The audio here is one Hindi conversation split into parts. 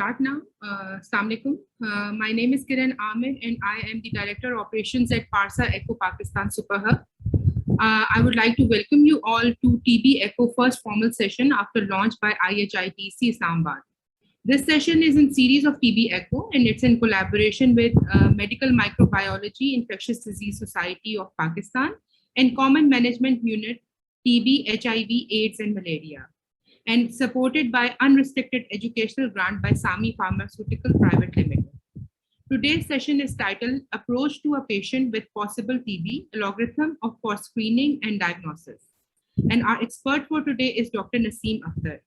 start now. Assalamu alaikum. My name is Kiran Amir and I am the Director of Operations at Parsa Echo Pakistan Super Hub. I would like to welcome you all to TB Echo first formal session after launch by IHITC Islamabad. This session is in series of TB Echo and it's in collaboration with Medical Microbiology Infectious Disease Society of Pakistan and Common Management Unit TB, HIV, AIDS and Malaria, and supported by unrestricted educational grant by SAMI Pharmaceutical Private Limited. Today's session is titled Approach to a Patient with Possible TB, a logarithm for screening and diagnosis. And our expert for today is Dr. Naseem Akhtar.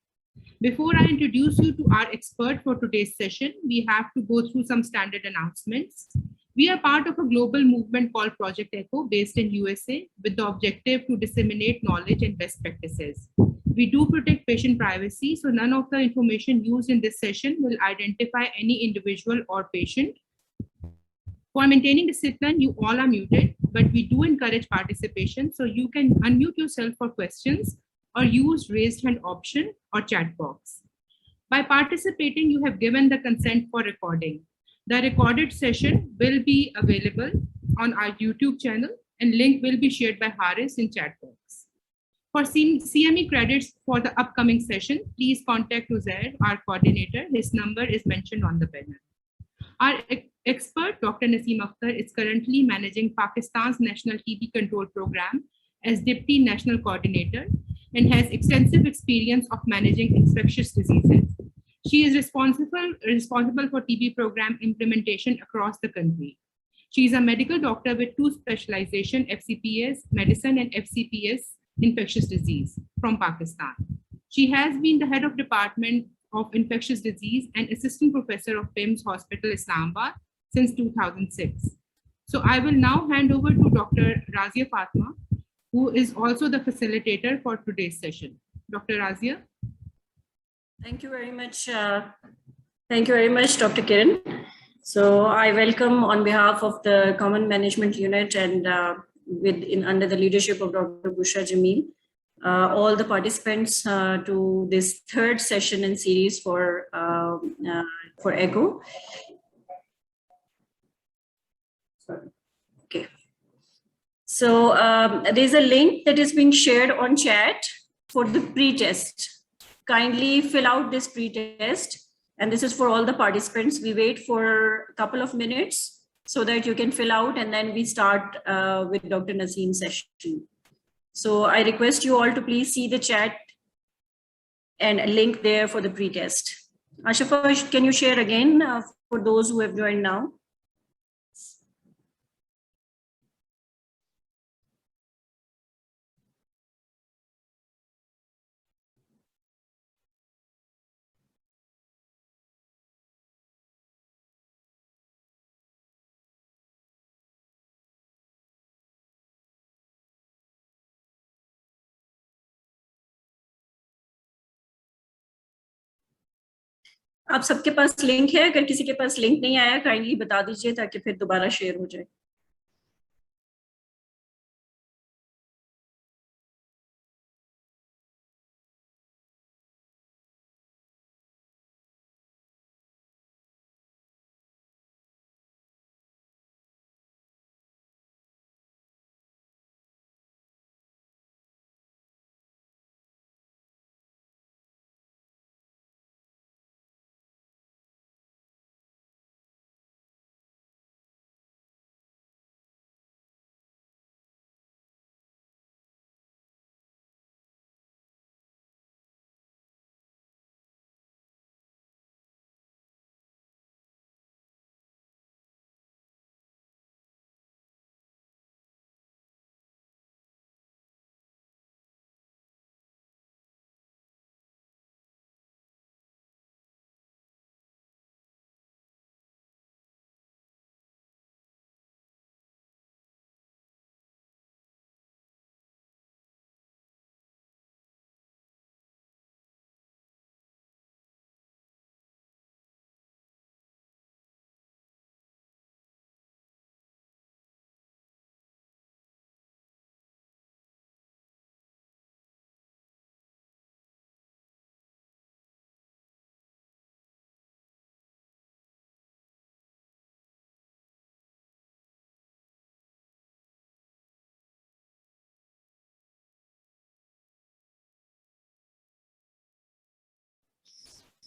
Before I introduce you to our expert for today's session, we have to go through some standard announcements. We are part of a global movement called Project Echo based in USA with the objective to disseminate knowledge and best practices. We do protect patient privacy, so none of the information used in this session will identify any individual or patient. For maintaining discipline, you all are muted, but we do encourage participation, so you can unmute yourself for questions or use raised hand option or chat box. By participating, you have given the consent for recording. The recorded session will be available on our YouTube channel and link will be shared by Haris in chat box. For CME credits for the upcoming session, please contact Uzair, our coordinator. His number is mentioned on the banner. Our expert, Dr. Naseem Akhtar, is currently managing Pakistan's National TB Control Program as Deputy National Coordinator and has extensive experience of managing infectious diseases. She is responsible for TB program implementation across the country. She is a medical doctor with 2 specializations, FCPS medicine and FCPS infectious disease from Pakistan. She has been the head of Department of Infectious Disease and assistant professor of PIMS Hospital, Islamabad since 2006. So I will now hand over to Dr. Razia Fatma, who is also the facilitator for today's session. Dr. Razia. Thank you very much. Thank you very much, Dr. Kiran. So I welcome on behalf of the Common Management Unit and under the leadership of Dr. Bushra Jameel, all the participants to this 3rd session in series for ECHO. Okay. So there's a link that is being shared on chat for the pre-test. Kindly fill out this pre-test, and this is for all the participants. We wait for a couple of minutes so that you can fill out, and then we start with Dr. Naseem's session. So I request you all to please see the chat and a link there for the pre-test. Ashafa, can you share again for those who have joined now? आप सबके पास लिंक है? अगर किसी के पास लिंक नहीं आया, काइंडली बता दीजिए ताकि फिर दोबारा शेयर हो जाए।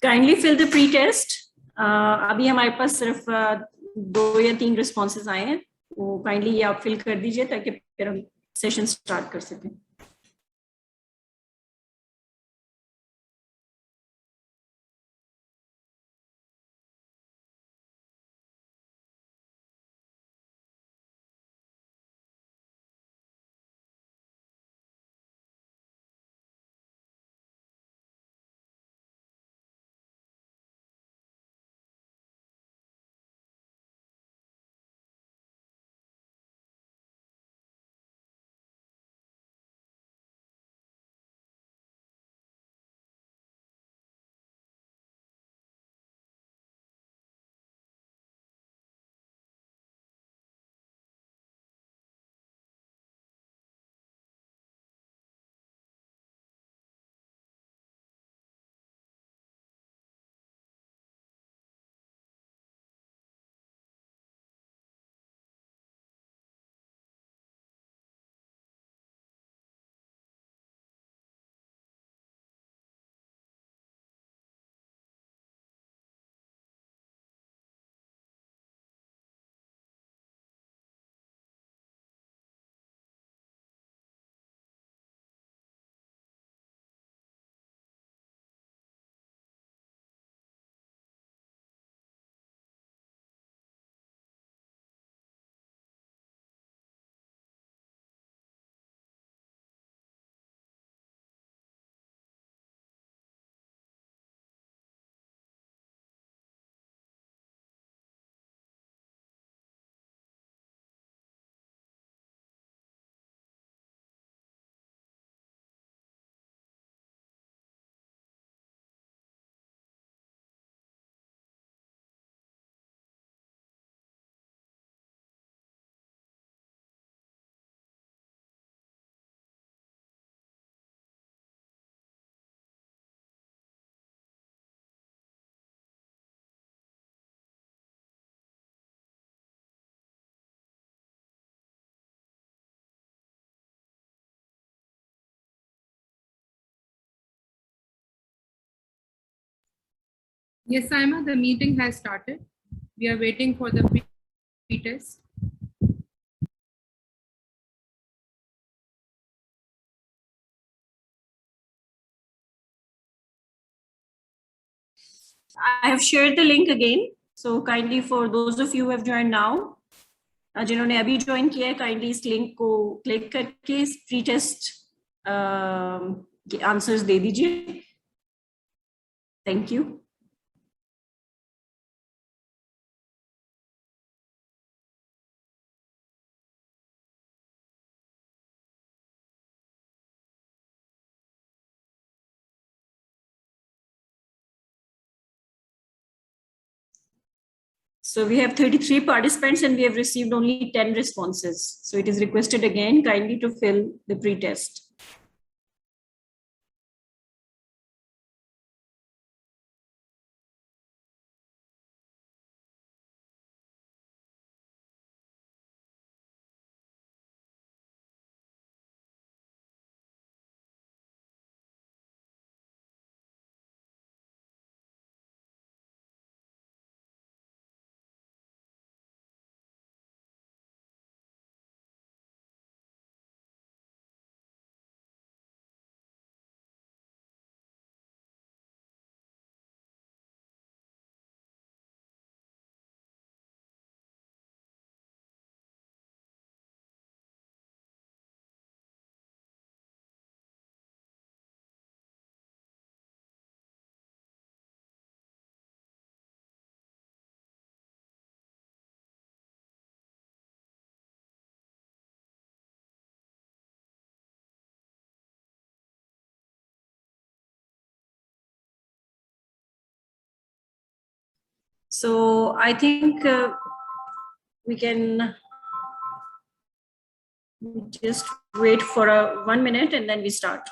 Kindly fill the pre-test. अभी हमारे पास सिर्फ 2 या 3 responses आए हैं, वो kindly ये आप fill कर दीजिए ताकि फिर हम session start कर सकें. Yes, Saima, the meeting has started. We are waiting for the pre-test. I have shared the link again. So kindly for those of you who have joined now, जिन्होंने अभी join किया है, kindly इस link को click करके इस pre-test के answers दे दीजिए. Thank you. So we have 33 participants and we have received only 10 responses. So it is requested again kindly to fill the pre-test. So I think we can just wait for 1 minute and then we start.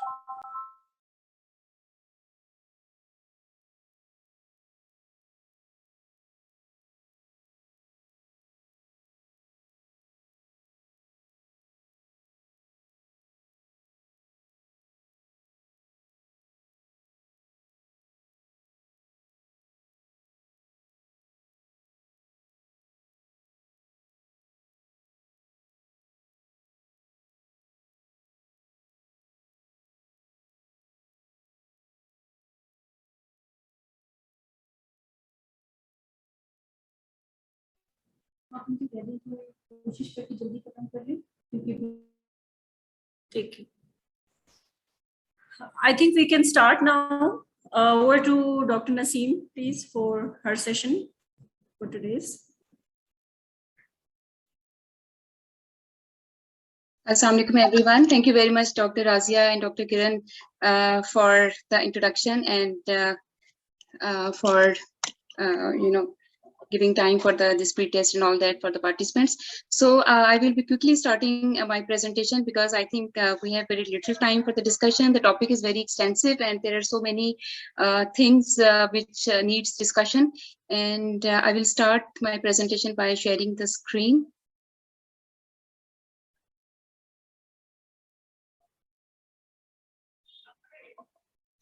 आप उनसे कह दें कि कोशिश करके जल्दी खत्म कर लें, क्योंकि ठीक है। I think we can start now. Over to Dr. Naseem, please, for her session for today's. Assalamu alaikum everyone. Thank you very much, Dr. Razia and Dr. Kiran, for the introduction and for giving time for this pre-test and all that for the participants. So I will be quickly starting my presentation because I think we have very little time for the discussion. The topic is very extensive and there are so many things which needs discussion. And I will start my presentation by sharing the screen.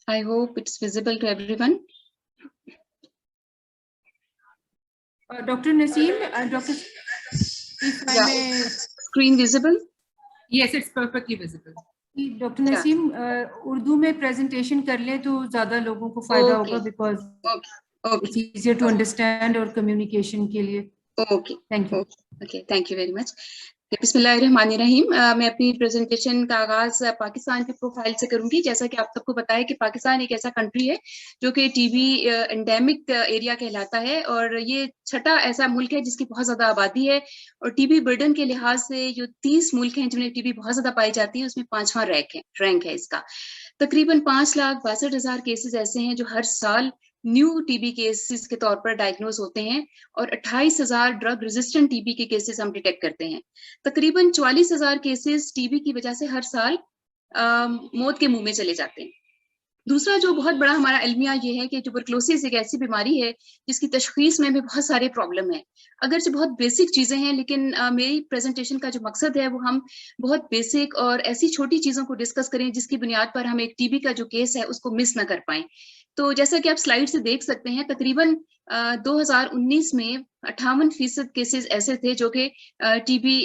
I hope it's visible to everyone. Dr. Naseem, Dr. If I may... Screen visible? Yes, it's perfectly visible. Dr. Naseem, Urdu में presentation कर ले तो ज़्यादा लोगों को फायदा होगा, because it's easier to understand और communication के लिए. Okay. Thank you. Okay, thank you very much. बिस्मिल्लाहिर्रहमानिर्रहीम। मैं अपनी प्रेजेंटेशन का आगाज पाकिस्तान के प्रोफाइल से करूंगी। जैसा कि आप सबको पता है कि पाकिस्तान एक ऐसा कंट्री है जो कि टीबी एंडेमिक एरिया कहलाता है और ये छठा ऐसा मुल्क है जिसकी बहुत ज्यादा आबादी है और टीबी बर्डन के लिहाज से जो 30 मुल्क हैं जिनमें टीबी बहुत ज्यादा पाई जाती है उसमें 5वां रैंक है इसका। तकरीबन 5,62,000 केसेस ऐसे हैं जो हर साल न्यू टीबी केसेस के तौर पर डायग्नोज होते हैं और 28,000 ड्रग रेजिस्टेंट टीबी के केसेस हम डिटेक्ट करते हैं। तकरीबन 44,000 केसेस टीबी की वजह से हर साल मौत के मुंह में चले जाते हैं। दूसरा जो बहुत बड़ा हमारा अलमिया ये है कि ट्यूबरकुलोसिस एक ऐसी बीमारी है जिसकी तशखीस में भी बहुत सारे प्रॉब्लम है। अगरचे बहुत बेसिक चीजें हैं लेकिन मेरी प्रेजेंटेशन का जो मकसद है वो हम बहुत बेसिक और ऐसी छोटी चीजों को डिस्कस करें जिसकी बुनियाद पर हम एक टीबी का जो केस है उसको मिस ना कर पाएं। तो जैसा कि आप स्लाइड से देख सकते हैं तकरीबन 2019 में 58% केसेस ऐसे थे जो कि टीबी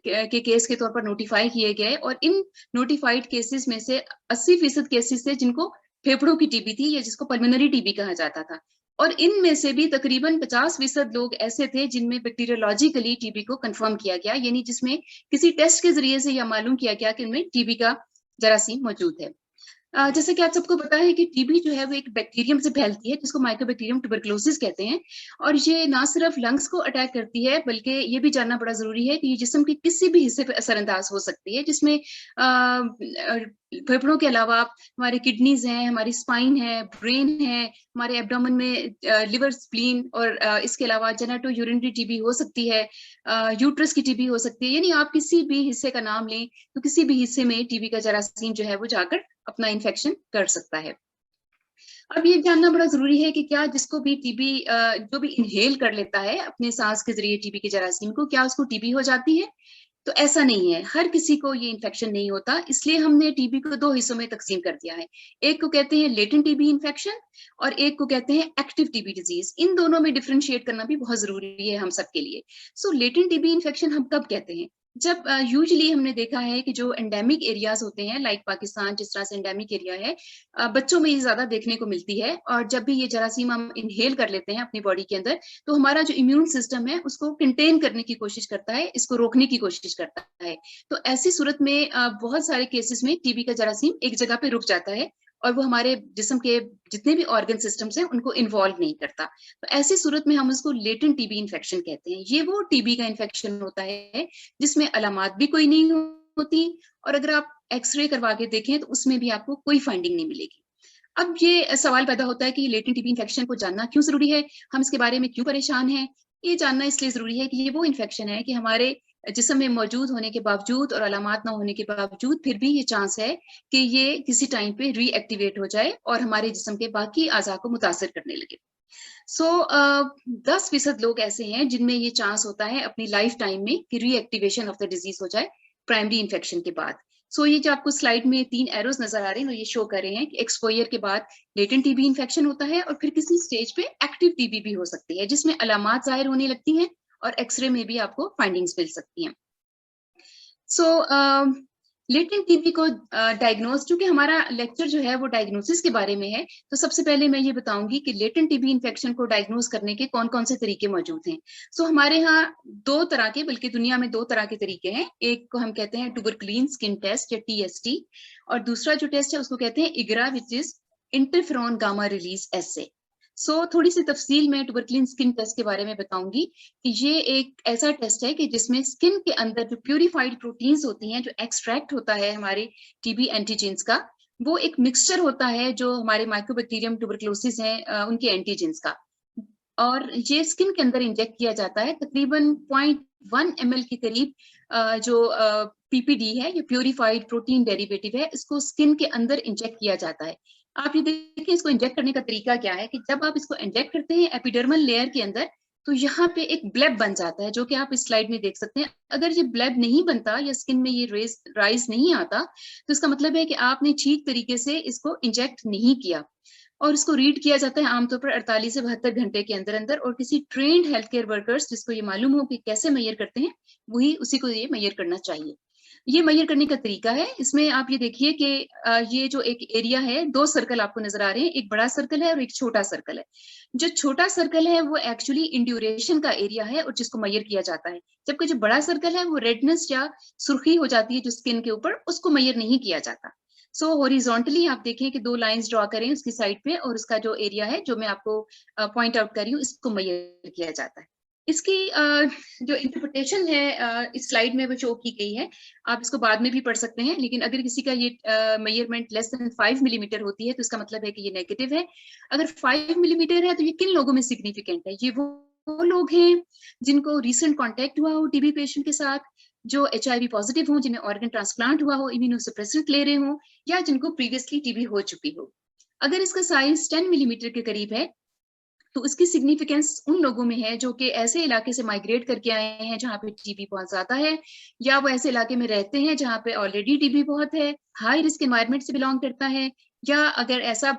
के केस के तौर पर नोटिफाई किए गए और इन नोटिफाइड केसेस में से 80% केसेस थे जिनको फेफड़ों की टीबी थी या जिसको पल्मोनरी टीबी कहा जाता था और इनमें से भी तकरीबन 50% लोग ऐसे थे जिनमें बैक्टीरियोलॉजिकली टीबी को कंफर्म किया गया, यानी जिसमें किसी टेस्ट के जरिए से यह मालूम किया गया कि उनमें टीबी का जरासीम मौजूद है। जैसे कि आप सबको पता है कि टीबी जो है वो एक बैक्टीरियम से फैलती है जिसको माइकोबैक्टीरियम ट्यूबरकुलोसिस कहते हैं और ये ना सिर्फ लंग्स को अटैक करती है बल्कि ये भी जानना बड़ा जरूरी है कि ये जिस्म के किसी भी हिस्से पर असरअंदाज हो सकती है, जिसमें फेफड़ों के अलावा हमारे किडनीज हैं, हमारी स्पाइन है, ब्रेन है, हमारे एब्डोमेन में लिवर, स्प्लीन और इसके अलावा जेनेटो यूरिनरी टीबी हो सकती है, यूट्रस की टीबी हो सकती है। यानी आप किसी भी हिस्से का नाम लें तो किसी भी हिस्से में टीबी का जरासीम जो है वो जाकर अपना इन्फेक्शन कर सकता है। अब ये जानना बड़ा जरूरी है कि क्या जिसको भी टीबी जो भी इनहेल कर लेता है अपने सांस के जरिए टीबी के जरासीम को, क्या उसको टीबी हो जाती है? तो ऐसा नहीं है, हर किसी को ये इन्फेक्शन नहीं होता। इसलिए हमने टीबी को 2 हिस्सों में तकसीम कर दिया है। एक को कहते हैं लेटेंट टीबी इन्फेक्शन और एक को कहते हैं एक्टिव टीबी डिजीज। इन दोनों में डिफरेंशिएट करना भी बहुत जरूरी है हम सबके लिए। सो लेटेंट टीबी इन्फेक्शन हम कब कहते हैं? जब यूजुअली हमने देखा है कि जो एंडेमिक एरियाज होते हैं लाइक पाकिस्तान जिस तरह से एंडेमिक एरिया है, बच्चों में ये ज्यादा देखने को मिलती है और जब भी ये जरासीम हम इनहेल कर लेते हैं अपनी बॉडी के अंदर तो हमारा जो इम्यून सिस्टम है उसको कंटेन करने की कोशिश करता है, इसको रोकने की कोशिश करता है। तो ऐसी सूरत में बहुत सारे केसेस में टीबी का जरासीम एक जगह पे रुक जाता है और वो हमारे जिस्म के जितने भी ऑर्गन सिस्टम्स हैं उनको इन्वॉल्व नहीं करता। तो ऐसी सूरत में हम उसको लेटेंट टीबी इन्फेक्शन कहते हैं। ये वो टीबी का इन्फेक्शन होता है जिसमें अलामात भी कोई नहीं होती और अगर आप एक्सरे करवा के देखें तो उसमें भी आपको कोई फाइंडिंग नहीं मिलेगी। अब ये सवाल पैदा होता है कि लेटेंट टीबी इन्फेक्शन को जानना क्यों जरूरी है, हम इसके बारे में क्यों परेशान हैं? ये जानना इसलिए जरूरी है कि ये वो इन्फेक्शन है कि हमारे जिस्म में मौजूद होने के बावजूद और अलामात ना होने के बावजूद फिर भी ये चांस है कि ये किसी टाइम पे रीएक्टिवेट हो जाए और हमारे जिस्म के बाकी आज़ा को मुतासर करने लगे। 10% लोग ऐसे हैं जिनमें ये चांस होता है अपनी लाइफ टाइम में कि रीएक्टिवेशन ऑफ द डिजीज हो जाए प्राइमरी इन्फेक्शन के बाद। ये जो आपको स्लाइड में 3 एरोज नजर आ रहे हैं वो ये शो कर रहे हैं कि एक्सपोजर के बाद लेटेंट टीबी इन्फेक्शन होता है और फिर किसी स्टेज पे एक्टिव टीबी भी हो सकती है जिसमें अलामात जाहिर होने लगती हैं और एक्सरे में भी आपको फाइंडिंग्स मिल सकती हैं। लेटेंट टीबी को डायग्नोज, क्योंकि हमारा लेक्चर जो है वो डायग्नोसिस के बारे में है, तो सबसे पहले मैं ये बताऊंगी कि लेटेंट टीबी इन्फेक्शन को डायग्नोज करने के कौन कौन से तरीके मौजूद हैं। सो हमारे यहाँ दो तरह के, बल्कि दुनिया में दो तरह के तरीके हैं। एक को हम कहते हैं ट्यूबरकुलिन स्किन टेस्ट या TST, और दूसरा जो टेस्ट है उसको कहते हैं IGRA, which is interferon gamma release assay. So थोड़ी सी तफसील में ट्यूबरकुलिन स्किन टेस्ट के बारे में बताऊंगी कि ये एक ऐसा टेस्ट है कि जिसमें स्किन के अंदर जो प्यूरिफाइड प्रोटीन्स होती हैं, जो एक्सट्रैक्ट होता है हमारे टीबी एंटीजेंस का, वो एक मिक्सचर होता है जो हमारे माइकोबैक्टीरियम ट्यूबरकुलोसिस हैं उनके एंटीजेंस का, और ये स्किन के अंदर इंजेक्ट किया जाता है। तकरीबन 0.1 ml के करीब जो PPD है, ये प्यूरिफाइड प्रोटीन डेरिवेटिव है, इसको स्किन के अंदर इंजेक्ट किया जाता है। आप ये देखिए इसको इंजेक्ट करने का तरीका क्या है कि जब आप इसको इंजेक्ट करते हैं एपिडर्मल लेयर के अंदर, तो यहाँ पे एक ब्लेब बन जाता है, जो कि आप इस स्लाइड में देख सकते हैं। अगर ये ब्लेब नहीं बनता या स्किन में ये राइज नहीं आता, तो इसका मतलब है कि आपने ठीक तरीके से इसको इंजेक्ट नहीं किया, और इसको रीड किया जाता है आमतौर पर 48 से 72 घंटे के अंदर अंदर, और किसी ट्रेन्ड हेल्थ केयर वर्कर्स जिसको ये मालूम हो कि कैसे मेजर करते हैं, वही उसी को ये मेजर करना चाहिए। ये मेजर करने का तरीका है, इसमें आप ये देखिए कि ये जो एक एरिया है, दो सर्कल आपको नजर आ रहे हैं, एक बड़ा सर्कल है और एक छोटा सर्कल है। जो छोटा सर्कल है वो एक्चुअली इंड्यूरेशन का एरिया है और जिसको मेजर किया जाता है, जबकि जो बड़ा सर्कल है वो रेडनेस या सुर्खी हो जाती है जो स्किन के ऊपर, उसको मेजर नहीं किया जाता। सो हॉरिजॉन्टली आप देखें कि दो लाइंस ड्रॉ करें उसकी साइड पे, और उसका जो एरिया है जो मैं आपको पॉइंट आउट कर रही हूँ, इसको मेजर किया जाता है। इसकी जो इंटरप्रिटेशन है इस स्लाइड में वो शो की गई है, आप इसको बाद में भी पढ़ सकते हैं, लेकिन अगर किसी का ये मेजरमेंट लेस देन 5 मिलीमीटर होती है तो इसका मतलब है कि ये नेगेटिव है। अगर 5 मिलीमीटर है तो ये किन लोगों में सिग्निफिकेंट है? ये वो लोग हैं जिनको रिसेंट कॉन्टेक्ट हुआ हो टीबी पेशेंट के साथ, जो HIV पॉजिटिव हो, जिन्हें ऑर्गन ट्रांसप्लांट हुआ हो, इम्यूनोसप्रेसेंट ले रहे हो, या जिनको प्रीवियसली टीबी हो चुकी हो। अगर इसका साइज 10 मिलीमीटर के करीब है तो इसकी सिग्निफिकेंस उन लोगों में है जो कि ऐसे इलाके से माइग्रेट करके आए हैं जहाँ पे टीबी बहुत ज्यादा है, या वो ऐसे इलाके में रहते हैं जहाँ पे ऑलरेडी टीबी बहुत है, हाई रिस्क एनवायरनमेंट से बिलोंग करता है, या अगर ऐसा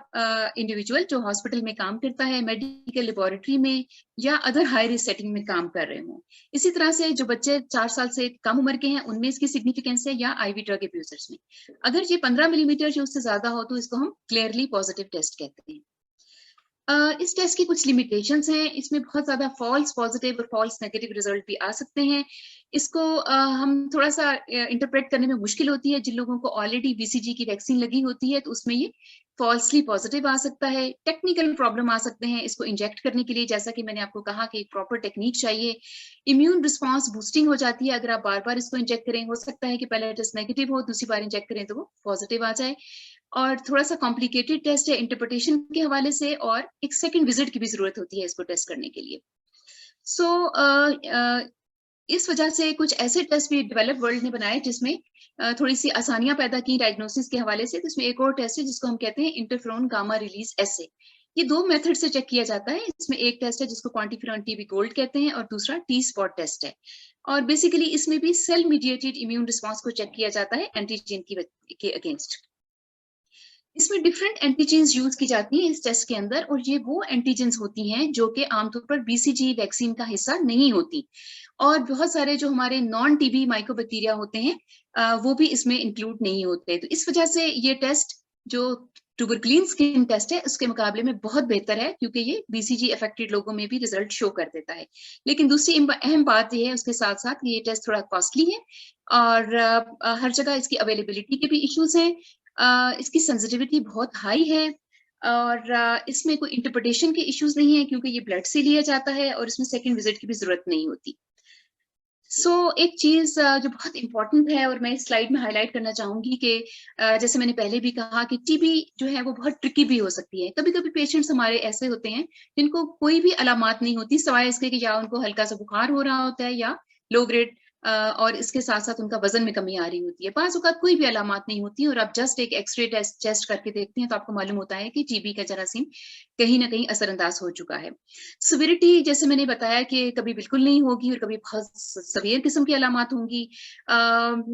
इंडिविजुअल जो हॉस्पिटल में काम करता है, मेडिकल लेबोरेटरी में, या अदर हाई रिस्क सेटिंग में काम कर रहे हो। इसी तरह से जो बच्चे 4 साल से कम उम्र के हैं उनमें इसकी सिग्निफिकेंस है, या IV ड्रग अब्यूजर्स में। अगर ये 15 मिलीमीटर जो उससे ज्यादा हो तो इसको हम क्लियरली पॉजिटिव टेस्ट कहते हैं। इस टेस्ट की कुछ लिमिटेशंस हैं, इसमें बहुत ज्यादा फॉल्स पॉजिटिव और फॉल्स नेगेटिव रिजल्ट भी आ सकते हैं। इसको हम थोड़ा सा इंटरप्रेट करने में मुश्किल होती है। जिन लोगों को ऑलरेडी BCG की वैक्सीन लगी होती है तो उसमें ये फॉल्सली पॉजिटिव आ सकता है। टेक्निकल प्रॉब्लम आ सकते हैं इसको इंजेक्ट करने के लिए, जैसा कि मैंने आपको कहा कि प्रॉपर टेक्निक चाहिए। इम्यून रिस्पॉन्स बूस्टिंग हो जाती है अगर आप बार बार इसको इंजेक्ट करें, हो सकता है कि पहले टेस्ट नेगेटिव हो, दूसरी बार इंजेक्ट करें तो वो पॉजिटिव आ जाए। और थोड़ा सा कॉम्प्लिकेटेड टेस्ट है इंटरप्रिटेशन के हवाले से, और एक सेकंड विजिट की भी जरूरत होती है इसको टेस्ट करने के लिए। इस वजह से कुछ ऐसे टेस्ट भी डेवलप वर्ल्ड ने बनाए जिसमें थोड़ी सी आसानियां पैदा की डायग्नोसिस के हवाले से। तो इसमें एक और टेस्ट है जिसको हम कहते हैं इंटरफेरॉन गामा रिलीज एसे। ये 2 मेथड से चेक किया जाता है। इसमें एक टेस्ट है जिसको क्वांटिफेरॉन TB गोल्ड कहते हैं, और दूसरा T-स्पॉट टेस्ट है। और बेसिकली इसमें भी सेल मीडिएटेड इम्यून रिस्पॉन्स को चेक किया जाता है एंटीजन के अगेंस्ट। इसमें डिफरेंट एंटीजेंस यूज की जाती हैं इस टेस्ट के अंदर, और ये वो एंटीजेंस होती हैं जो कि आमतौर पर BCG वैक्सीन का हिस्सा नहीं होती। और बहुत सारे जो हमारे नॉन TB माइकोबैक्टीरिया होते हैं वो भी इसमें इंक्लूड नहीं होते। तो इस वजह से ये टेस्ट जो ट्यूबरकुलिन स्किन टेस्ट है उसके मुकाबले में बहुत बेहतर है, क्योंकि ये BCG अफेक्टेड लोगों में भी रिजल्ट शो कर देता है। लेकिन दूसरी अहम बात यह है उसके साथ साथ ये टेस्ट थोड़ा कॉस्टली है, और हर जगह इसकी अवेलेबिलिटी के भी इश्यूज हैं। इसकी सेंसिटिविटी बहुत हाई है, और इसमें कोई इंटरप्रिटेशन के इश्यूज नहीं है क्योंकि ये ब्लड से लिया जाता है, और इसमें सेकंड विजिट की भी जरूरत नहीं होती। एक चीज जो बहुत इंपॉर्टेंट है और मैं इस स्लाइड में हाईलाइट करना चाहूंगी कि जैसे मैंने पहले भी कहा कि TB जो है वो बहुत ट्रिकी भी हो सकती है। कभी कभी पेशेंट्स हमारे ऐसे होते हैं जिनको कोई भी अलामात नहीं होती सिवाय इसके कि या उनको हल्का सा बुखार हो रहा होता है या लो ग्रेड, और इसके साथ साथ उनका वजन में कमी आ रही होती है। बाज़ औक़ात कोई भी अलामात नहीं होती और आप जस्ट एक एक्सरे टेस्ट करके देखते हैं तो आपको मालूम होता है कि TB का जरासीम कहीं ना कहीं असरअंदाज हो चुका है। सिविरिटी जैसे मैंने बताया कि कभी बिल्कुल नहीं होगी और कभी बहुत सवियर किस्म की अलामत होंगी,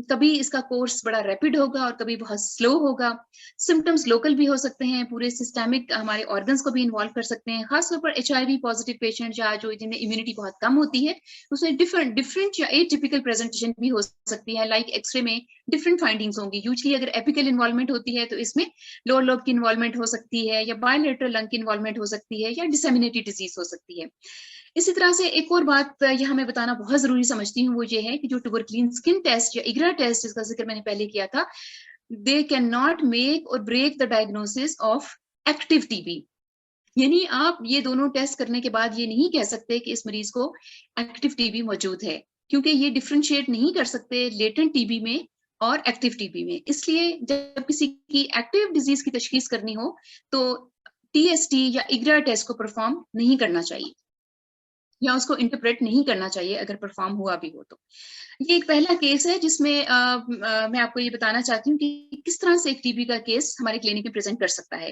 कभी इसका कोर्स बड़ा रैपिड होगा और कभी बहुत स्लो होगा। सिम्टम्स लोकल भी हो सकते हैं, पूरे सिस्टमिक हमारे ऑर्गन्स को भी इन्वॉल्व कर सकते हैं, खासतौर पर HIV पॉजिटिव पेशेंट या जो जिनमें इम्यूनिटी बहुत कम होती है उसमें डिफरेंट या एटिपिकल प्रेजेंटेशन भी हो सकती है। लाइक एक्सरे में डिफरेंट फाइंडिंग्स होंगी। यूजुअली अगर एपिकल इन्वॉल्वमेंट होती है तो इसमें लोअर लोब की इन्वॉल्वमेंट हो सकती है, या बायलैटरल लंग की इन्वॉल्वमेंट हो सकती है, या डिसेमिनेटेड डिजीज हो सकती है। इसी तरह से एक और बात यहाँ मैं बताना बहुत जरूरी समझती हूँ, वो ये है कि जो ट्यूबरक्लीन स्किन टेस्ट या इग्रा टेस्ट जिसका जिक्र मैंने पहले किया था, they can not make or break the diagnosis of active TB. यानी आप ये दोनों टेस्ट करने के बाद ये नहीं कह सकते कि इस मरीज को एक्टिव टीबी मौजूद है, क्योंकि ये डिफरेंशिएट नहीं कर सकते लेटेंट टीबी में और एक्टिव टीबी में। इसलिए जब किसी की एक्टिव डिजीज की तशखीस करनी हो तो TST या इग्रा टेस्ट को परफॉर्म नहीं करना चाहिए, या उसको इंटरप्रेट नहीं करना चाहिए अगर परफॉर्म हुआ भी हो तो। ये एक पहला केस है जिसमें मैं आपको ये बताना चाहती हूँ कि किस तरह से एक टीबी का केस हमारे क्लिनिक में प्रेजेंट कर सकता है।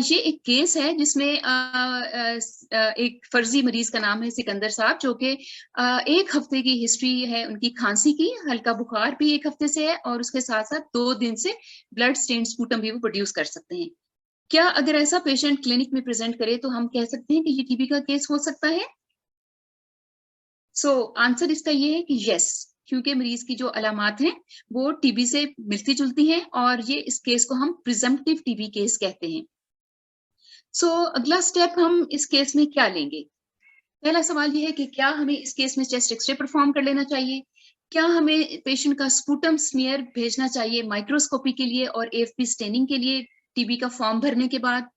ये एक केस है जिसमें एक फर्जी मरीज का नाम है सिकंदर साहब, जो कि 1 हफ्ते की हिस्ट्री है उनकी खांसी की, हल्का बुखार भी 1 हफ्ते से है, और उसके साथ साथ 2 दिन से ब्लड स्टेन स्पूटम भी वो प्रोड्यूस कर सकते हैं। क्या अगर ऐसा पेशेंट क्लिनिक में प्रेजेंट करे तो हम कह सकते हैं कि ये टीबी का केस हो सकता है? आंसर इसका ये है कि यस, क्योंकि मरीज की जो अलामात हैं वो टीबी से मिलती जुलती हैं, और ये इस केस को हम प्रिजम्पटिव टीबी केस कहते हैं। अगला स्टेप हम इस केस में क्या लेंगे? पहला सवाल ये है कि क्या हमें इस केस में चेस्ट एक्सरे परफॉर्म कर लेना चाहिए? क्या हमें पेशेंट का स्पूटम स्मीयर भेजना चाहिए माइक्रोस्कोपी के लिए और AFP स्टेनिंग के लिए टीबी का फॉर्म भरने के बाद,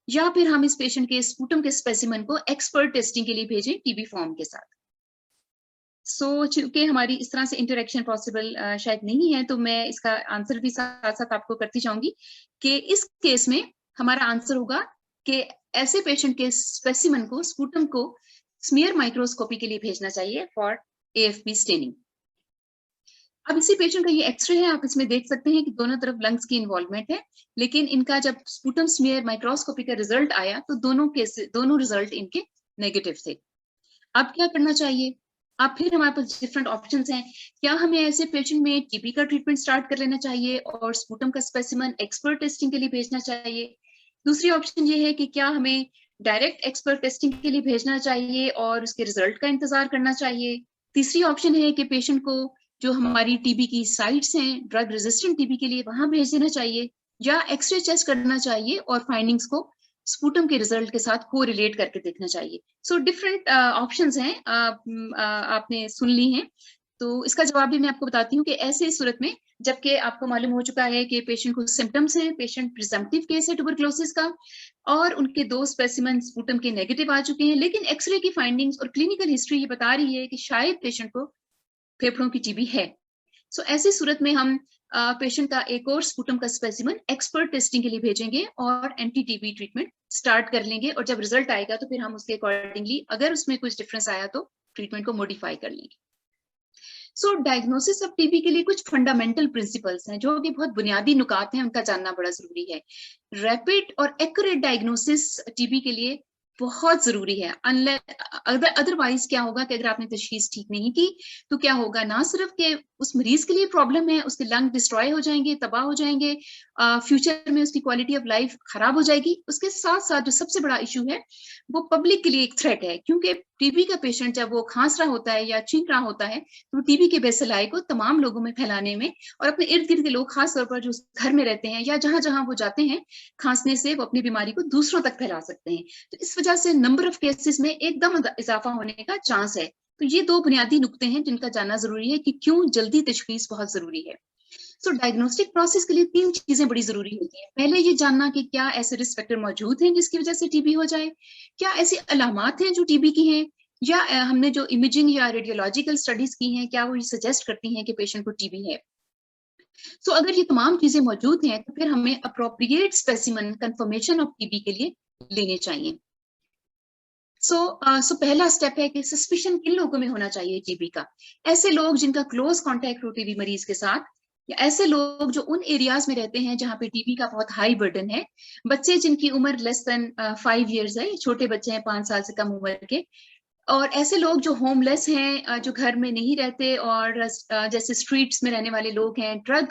या फिर हम इस पेशेंट के स्पूटम के स्पेसिमेन को एक्सपर्ट टेस्टिंग के लिए भेजें टीबी फॉर्म के साथ? चूंकि हमारी इस तरह से इंटरेक्शन पॉसिबल शायद नहीं है, तो मैं इसका आंसर भी साथ साथ आपको करती जाऊंगी कि इस केस में हमारा आंसर होगा कि ऐसे पेशेंट के स्पेसिमेन को, स्पूटम को स्मीयर माइक्रोस्कोपी के लिए भेजना चाहिए फॉर AFP स्टेनिंग। अब इसी पेशेंट का ये एक्सरे है, आप इसमें देख सकते हैं कि दोनों तरफ लंग्स की इन्वॉल्वमेंट है, लेकिन इनका जब स्पूटम स्मीयर माइक्रोस्कोपी का रिजल्ट आया तो दोनों रिजल्ट इनके नेगेटिव थे। अब क्या करना चाहिए? अब फिर हमारे पास डिफरेंट ऑप्शंस हैं। क्या हमें ऐसे पेशेंट में टीबी का ट्रीटमेंट स्टार्ट कर लेना चाहिए और स्पूटम का स्पेसिमेन एक्सपर्ट टेस्टिंग के लिए भेजना चाहिए? दूसरी ऑप्शन ये है कि क्या हमें डायरेक्ट एक्सपर्ट टेस्टिंग के लिए भेजना चाहिए और उसके रिजल्ट का इंतजार करना चाहिए? तीसरी ऑप्शन है कि पेशेंट को जो हमारी टीबी की साइट्स हैं ड्रग रेजिस्टेंट टीबी के लिए वहां भेज देना चाहिए, या एक्सरे चेस्ट करना चाहिए और फाइंडिंग्स को स्पूटम के रिजल्ट के साथ को रिलेट करके देखना चाहिए। डिफरेंट ऑप्शंस हैं, आपने सुन ली हैं। तो इसका जवाब भी मैं आपको बताती हूँ कि ऐसे सूरत में जबकि आपको मालूम हो चुका है कि पेशेंट को सिम्टम्स हैं, पेशेंट प्रिजम्पटिव केस है ट्यूबरक्लोसिस का, और उनके 2 स्पेसिमेन स्पूटम के नेगेटिव आ चुके हैं, लेकिन एक्सरे की फाइंडिंग्स और क्लिनिकल हिस्ट्री ये बता रही है कि शायद पेशेंट को फेफड़ों की टीबी है। ऐसी सूरत में हम पेशेंट का एक और स्पूटम का स्पेसिमेन एक्सपर्ट टेस्टिंग के लिए भेजेंगे और एंटी टीबी ट्रीटमेंट स्टार्ट कर लेंगे, और जब रिजल्ट आएगा तो फिर हम उसके अकॉर्डिंगली अगर उसमें कुछ डिफरेंस आया तो ट्रीटमेंट को मॉडिफाई कर लेंगे। डायग्नोसिस ऑफ टीबी के लिए कुछ फंडामेंटल प्रिंसिपल्स हैं जो कि बहुत बुनियादी नुकात हैं, उनका जानना बड़ा जरूरी है। रैपिड और एक्यूरेट डायग्नोसिस टीबी के लिए बहुत जरूरी है। अदरवाइज क्या होगा कि अगर आपने तशखीस ठीक नहीं की तो क्या होगा, ना सिर्फ कि उस मरीज के लिए प्रॉब्लम है, उसके लंग डिस्ट्रॉय हो जाएंगे, तबाह हो जाएंगे, फ्यूचर में उसकी क्वालिटी ऑफ लाइफ खराब हो जाएगी, उसके साथ साथ जो सबसे बड़ा इशू है वो पब्लिक के लिए एक थ्रेट है, क्योंकि टीबी का पेशेंट जब वो खांस रहा होता है या छींक रहा होता है तो टीबी के बेसिलाई को तमाम लोगों में फैलाने में, और अपने इर्द गिर्द के लोग खासतौर पर जो घर में रहते हैं या जहां जहां वो जाते हैं खांसने से, वो अपनी बीमारी को दूसरों तक फैला सकते हैं। तो इस वजह से नंबर ऑफ केसेस में एकदम इजाफा होने का चांस है। तो ये 2 बुनियादी नुक्ते हैं जिनका जानना जरूरी है कि क्यों जल्दी तशखीस बहुत जरूरी है। डायग्नोस्टिक प्रोसेस के लिए 3 चीजें बड़ी जरूरी होती हैं। पहले ये जानना कि क्या ऐसे रिस्क फैक्टर मौजूद हैं जिसकी वजह से टीबी हो जाए, क्या ऐसी अलामात हैं जो टीबी की हैं, या हमने जो इमेजिंग या रेडियोलॉजिकल स्टडीज की हैं क्या वो ये सजेस्ट करती हैं कि पेशेंट को टीबी है। अगर ये तमाम चीजें मौजूद हैं तो फिर हमें appropriate specimen confirmation of TB के लिए लेने चाहिए। पहला स्टेप है कि सस्पिशन किन लोगों में होना चाहिए टीबी का। ऐसे लोग जिनका क्लोज कांटेक्ट हो टीबी मरीज के साथ, या ऐसे लोग जो उन एरियाज में रहते हैं जहाँ पे टीबी का बहुत हाई बर्डन है, बच्चे जिनकी उम्र लेस देन 5 इयर्स है, छोटे बच्चे हैं 5 साल से कम उम्र के, और ऐसे लोग जो होमलेस हैं, जो घर में नहीं रहते, और जैसे स्ट्रीट्स में रहने वाले लोग हैं, ड्रग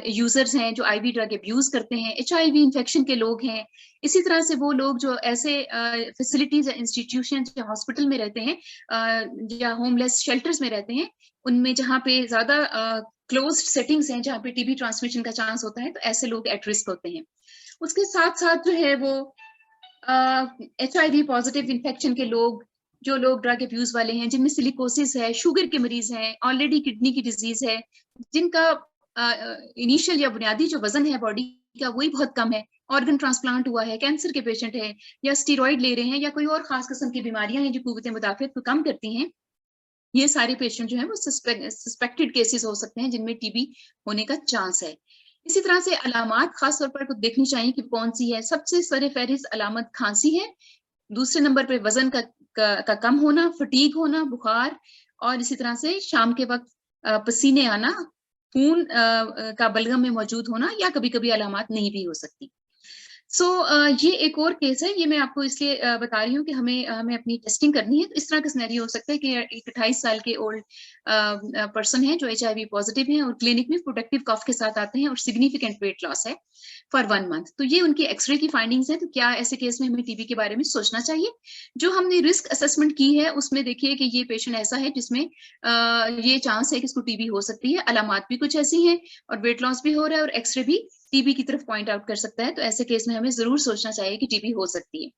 यूजर्स हैं जो आईवी ड्रग अब्यूज करते हैं, HIV इन्फेक्शन के लोग हैं, इसी तरह से वो लोग जो ऐसे फैसिलिटीज या इंस्टीट्यूशन या हॉस्पिटल में रहते हैं, या होमलेस शेल्टर्स में रहते हैं, उनमें जहाँ पे ज्यादा क्लोज्ड सेटिंग्स हैं जहाँ पे टीबी ट्रांसमिशन का चांस होता है, तो ऐसे लोग एट रिस्क होते हैं। उसके साथ साथ जो है वो HIV पॉजिटिव इन्फेक्शन के लोग, जो लोग ड्रग अब्यूज वाले हैं, जिनमें सिलिकोसिस है, शुगर के मरीज हैं, ऑलरेडी किडनी की डिजीज है, जिनका इनिशियल या बुनियादी जो वजन है बॉडी का वही बहुत कम है, ऑर्गन ट्रांसप्लांट हुआ है, कैंसर के पेशेंट है, या स्टीरॉइड ले रहे हैं, या कोई और खास किस्म की बीमारियां हैं जो कुव्वत मुदाफियत को कम करती हैं, ये सारे पेशेंट जो है वो सस्पेक्टेड केसेस हो सकते हैं जिनमें टीबी होने का चांस है। इसी तरह से अलामात खास तौर पर देखनी चाहिए कि कौन सी है। सबसे सर-ए-फहरिस्त अलामत खांसी है, दूसरे नंबर पे वजन का कम होना, फटीग होना, बुखार, और इसी तरह से शाम के वक्त पसीने आना, खून का बलगम में मौजूद होना, या कभी कभी अलामत नहीं भी हो सकती। ये एक और केस है, ये मैं आपको इसलिए बता रही हूँ कि हमें अपनी टेस्टिंग करनी है। तो इस तरह का सिनेरियो हो सकता है कि एक 28 साल के ओल्ड पर्सन है जो HIV पॉजिटिव है और क्लिनिक में प्रोडक्टिव कफ के साथ आते हैं और सिग्निफिकेंट वेट लॉस है फॉर 1 मंथ। तो ये उनकी एक्सरे की फाइंडिंग्स है। तो क्या ऐसे केस में हमें टीबी के बारे में सोचना चाहिए? जो हमने रिस्क असेसमेंट की है उसमें देखिए कि ये पेशेंट ऐसा है जिसमें ये चांस है कि इसको टीबी हो सकती है, अलामत भी कुछ ऐसी हैं और वेट लॉस भी हो रहा है और एक्सरे भी टीबी की तरफ पॉइंट आउट कर सकता है। तो ऐसे केस में हमें जरूर सोचना चाहिए कि टीबी हो सकती है।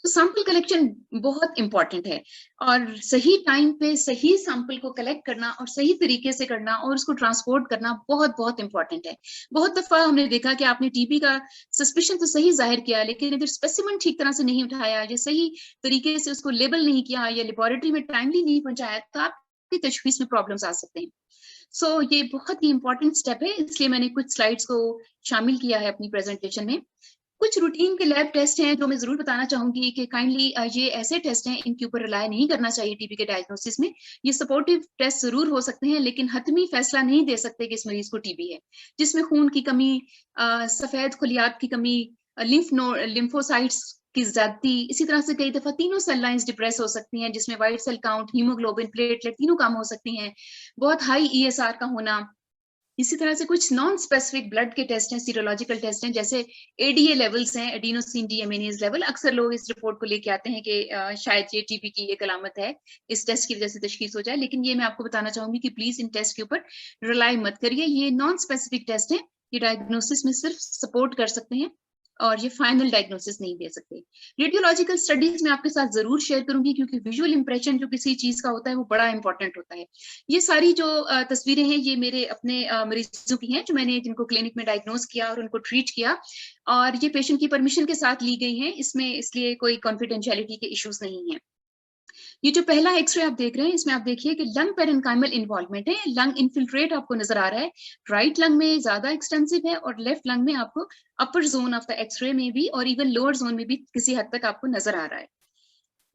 तो सैंपल कलेक्शन बहुत इंपॉर्टेंट है और सही टाइम पे सही सैंपल को कलेक्ट करना और सही तरीके से करना और उसको ट्रांसपोर्ट करना बहुत बहुत इंपॉर्टेंट है। बहुत दफा हमने देखा कि आपने टीबी का सस्पिशन तो सही जाहिर किया, लेकिन अगर स्पेसिमेन ठीक तरह से नहीं उठाया या सही तरीके से उसको लेबल नहीं किया या लेबोरेटरी में टाइमली नहीं पहुंचाया तो आपकी तशखीस में प्रॉब्लम्स आ सकते हैं। ये बहुत ही इंपॉर्टेंट स्टेप है, इसलिए मैंने कुछ स्लाइड्स को शामिल किया है अपनी प्रेजेंटेशन में। कुछ रूटीन के लैब टेस्ट हैं जो मैं जरूर बताना चाहूंगी कि काइंडली ये ऐसे टेस्ट हैं, इनके ऊपर रिलाय नहीं करना चाहिए टीबी के डायग्नोसिस में। ये सपोर्टिव टेस्ट जरूर हो सकते हैं लेकिन हतमी फैसला नहीं दे सकते कि इस मरीज को टीबी है, जिसमें खून की कमी, सफेद खलियात की कमी, लिम्फोसाइट्स की ज्यादती, इसी तरह से कई दफा तीनों सेल लाइंस डिप्रेस हो सकती हैं जिसमें white cell count, haemoglobin, platelet तीनों कम हो सकती हैं, बहुत हाई ESR का होना। इसी तरह से कुछ नॉन स्पेसिफिक ब्लड के टेस्ट हैं, सीरोलॉजिकल टेस्ट हैं, जैसे ADA लेवल्स हैं, एडिनोसिन डीएमिनेज लेवल। अक्सर लोग इस रिपोर्ट को लेके आते हैं कि शायद ये टीबी की एक अलामत है, इस टेस्ट की वजह से तशखीस हो जाए, लेकिन ये मैं आपको बताना चाहूंगी कि प्लीज इन टेस्ट के ऊपर रिलाई मत करिए। ये नॉन स्पेसिफिक टेस्ट है, ये डायग्नोसिस में सिर्फ सपोर्ट कर सकते हैं और ये फाइनल डायग्नोसिस नहीं दे सकते। रेडियोलॉजिकल स्टडीज मैं आपके साथ जरूर शेयर करूंगी क्योंकि विजुअल इंप्रेशन जो किसी चीज का होता है वो बड़ा इंपॉर्टेंट होता है। ये सारी जो तस्वीरें हैं ये मेरे अपने मरीजों की हैं जो मैंने जिनको क्लिनिक में डायग्नोज किया और उनको ट्रीट किया, और ये पेशेंट की परमिशन के साथ ली गई हैं, इसमें इसलिए कोई कॉन्फिडेंशियलिटी के इश्यूज नहीं है। ये जो पहला एक्सरे आप देख रहे हैं इसमें आप देखिए कि लंग पेरेन्काइमल इन्वॉल्वमेंट है, लंग इन्फिल्ट्रेट आपको नजर आ रहा है, राइट लंग में ज्यादा एक्सटेंसिव है और लेफ्ट लंग में आपको upper zone of the X ray में भी और इवन लोअर जोन में भी किसी हद तक आपको नजर आ रहा है।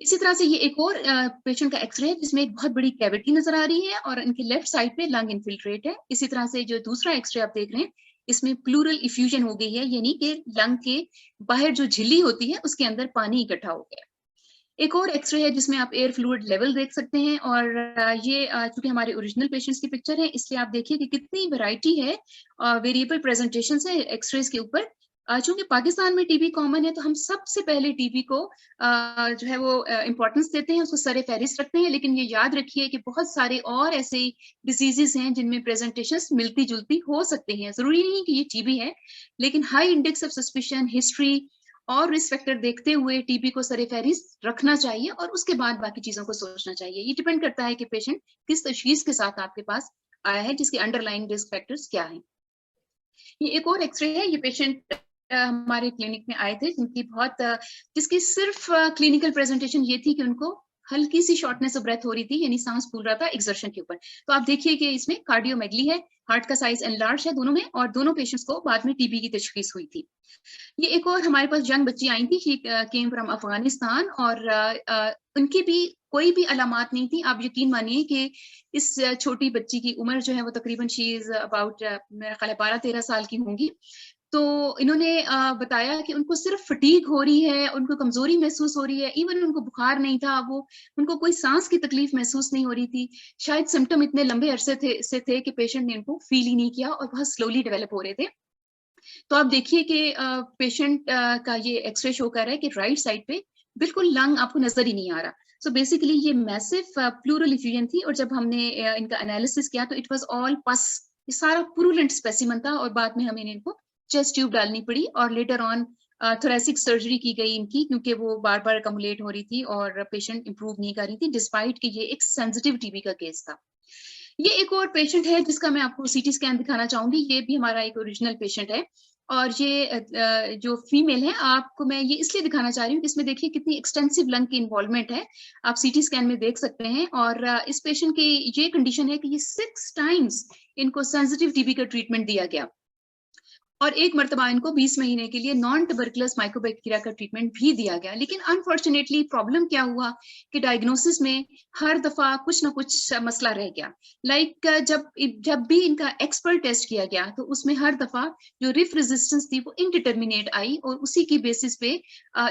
इसी तरह से ये एक और पेशेंट का एक्सरे है जिसमें एक बहुत बड़ी कैविटी नजर आ रही है और इनके लेफ्ट साइड पे लंग इन्फिल्ट्रेट है। इसी तरह से जो दूसरा एक्सरे आप देख रहे हैं इसमें प्लूरल इफ्यूजन हो गई है, यानी कि लंग के बाहर जो झिल्ली होती है उसके अंदर पानी इकट्ठा हो गया। एक और एक्सरे है जिसमें आप एयर फ्लूइड लेवल देख सकते हैं और ये चूंकि हमारे ओरिजिनल पेशेंट्स की पिक्चर है इसलिए आप देखिए कि कितनी वैरायटी है, वेरिएबल प्रेजेंटेशन है एक्सरेज के ऊपर। चूंकि पाकिस्तान में टीबी कॉमन है तो हम सबसे पहले टीबी को जो है वो इम्पोर्टेंस देते हैं, उसको सरे फहरिस्त रखते हैं, लेकिन ये याद रखिए कि बहुत सारे और ऐसे डिजीजेस हैं जिनमें प्रेजेंटेशंस मिलती जुलती हो सकती हैं। जरूरी नहीं कि ये टीबी है, लेकिन high index of suspicion, history और रिस्क फैक्टर देखते हुए टीबी को सरे फहरिस्त रखना चाहिए और उसके बाद बाकी चीजों को सोचना चाहिए। ये डिपेंड करता है कि पेशेंट किस तशखीस के साथ आपके पास आया है, जिसके अंडरलाइंग रिस्क फैक्टर्स क्या हैं। ये एक और एक्सरे है, ये पेशेंट हमारे क्लिनिक में आए थे जिसकी सिर्फ क्लिनिकल प्रेजेंटेशन ये थी कि उनको हल्की सी शॉर्टनेस ऑफ ब्रेथ हो रही थी, यानी सांस फूल रहा था एक्सर्शन के ऊपर। तो आप देखिए कि इसमें कार्डियोमेगली है, हार्ट का साइज एनलार्ज है दोनों में, और दोनों पेशेंट्स को बाद में टीबी की तशखीस हुई थी। ये एक और हमारे पास यंग बच्ची आई थी, शी केम फ्रॉम अफगानिस्तान, और उनकी भी कोई भी अलामात नहीं थी। आप यकीन मानिए कि इस छोटी बच्ची की उम्र जो है वो तकरीबन शी इज अबाउट मेरा ख्याल है 12-13 साल की होंगी। तो इन्होंने बताया कि उनको सिर्फ फटीग हो रही है, उनको कमजोरी महसूस हो रही है, इवन उनको बुखार नहीं था, वो उनको कोई सांस की तकलीफ महसूस नहीं हो रही थी। शायद सिम्टम इतने लंबे अरसे थे कि पेशेंट ने इनको फील ही नहीं किया और बहुत स्लोली डेवलप हो रहे थे। तो आप देखिए कि पेशेंट का ये एक्सरे शो कर रहा है कि राइट साइड पे बिल्कुल लंग आपको नजर ही नहीं आ रहा। सो बेसिकली ये मैसिव प्लूरल इफ्यूजन थी, और जब हमने इनका एनालिसिस किया तो इट वाज ऑल पस, ये सारा पुरुलेंट स्पेसिमन था, और बाद में हमें इनको चेस्ट ट्यूब डालनी पड़ी और लेटर ऑन थोरेसिक सर्जरी की गई इनकी, क्योंकि वो बार बार कमुलेट हो रही थी और पेशेंट इंप्रूव नहीं कर रही थी, डिस्पाइट कि ये एक सेंसिटिव टीबी का केस था। ये एक और पेशेंट है जिसका मैं आपको सीटी स्कैन दिखाना चाहूंगी। ये भी हमारा एक ओरिजिनल पेशेंट है, और ये जो फीमेल है, आपको मैं ये इसलिए दिखाना चाह रही हूँ कि इसमें देखिए कितनी एक्सटेंसिव लंग की इन्वॉल्वमेंट है, आप सीटी स्कैन में देख सकते हैं। और इस पेशेंट की ये कंडीशन है कि ये 6 टाइम्स इनको सेंसिटिव टीबी का ट्रीटमेंट दिया गया, और एक मरतबा इनको 20 महीने के लिए नॉन ट्यूबरकुलस माइकोबैक्टीरिया का ट्रीटमेंट भी दिया गया। लेकिन अनफॉर्चुनेटली प्रॉब्लम क्या हुआ कि डायग्नोसिस में हर दफा कुछ ना कुछ मसला रह गया। जब भी इनका एक्सपर्ट टेस्ट किया गया तो उसमें हर दफा जो रिफ रेजिस्टेंस थी वो इनडिटर्मिनेट आई, और उसी की बेसिस पे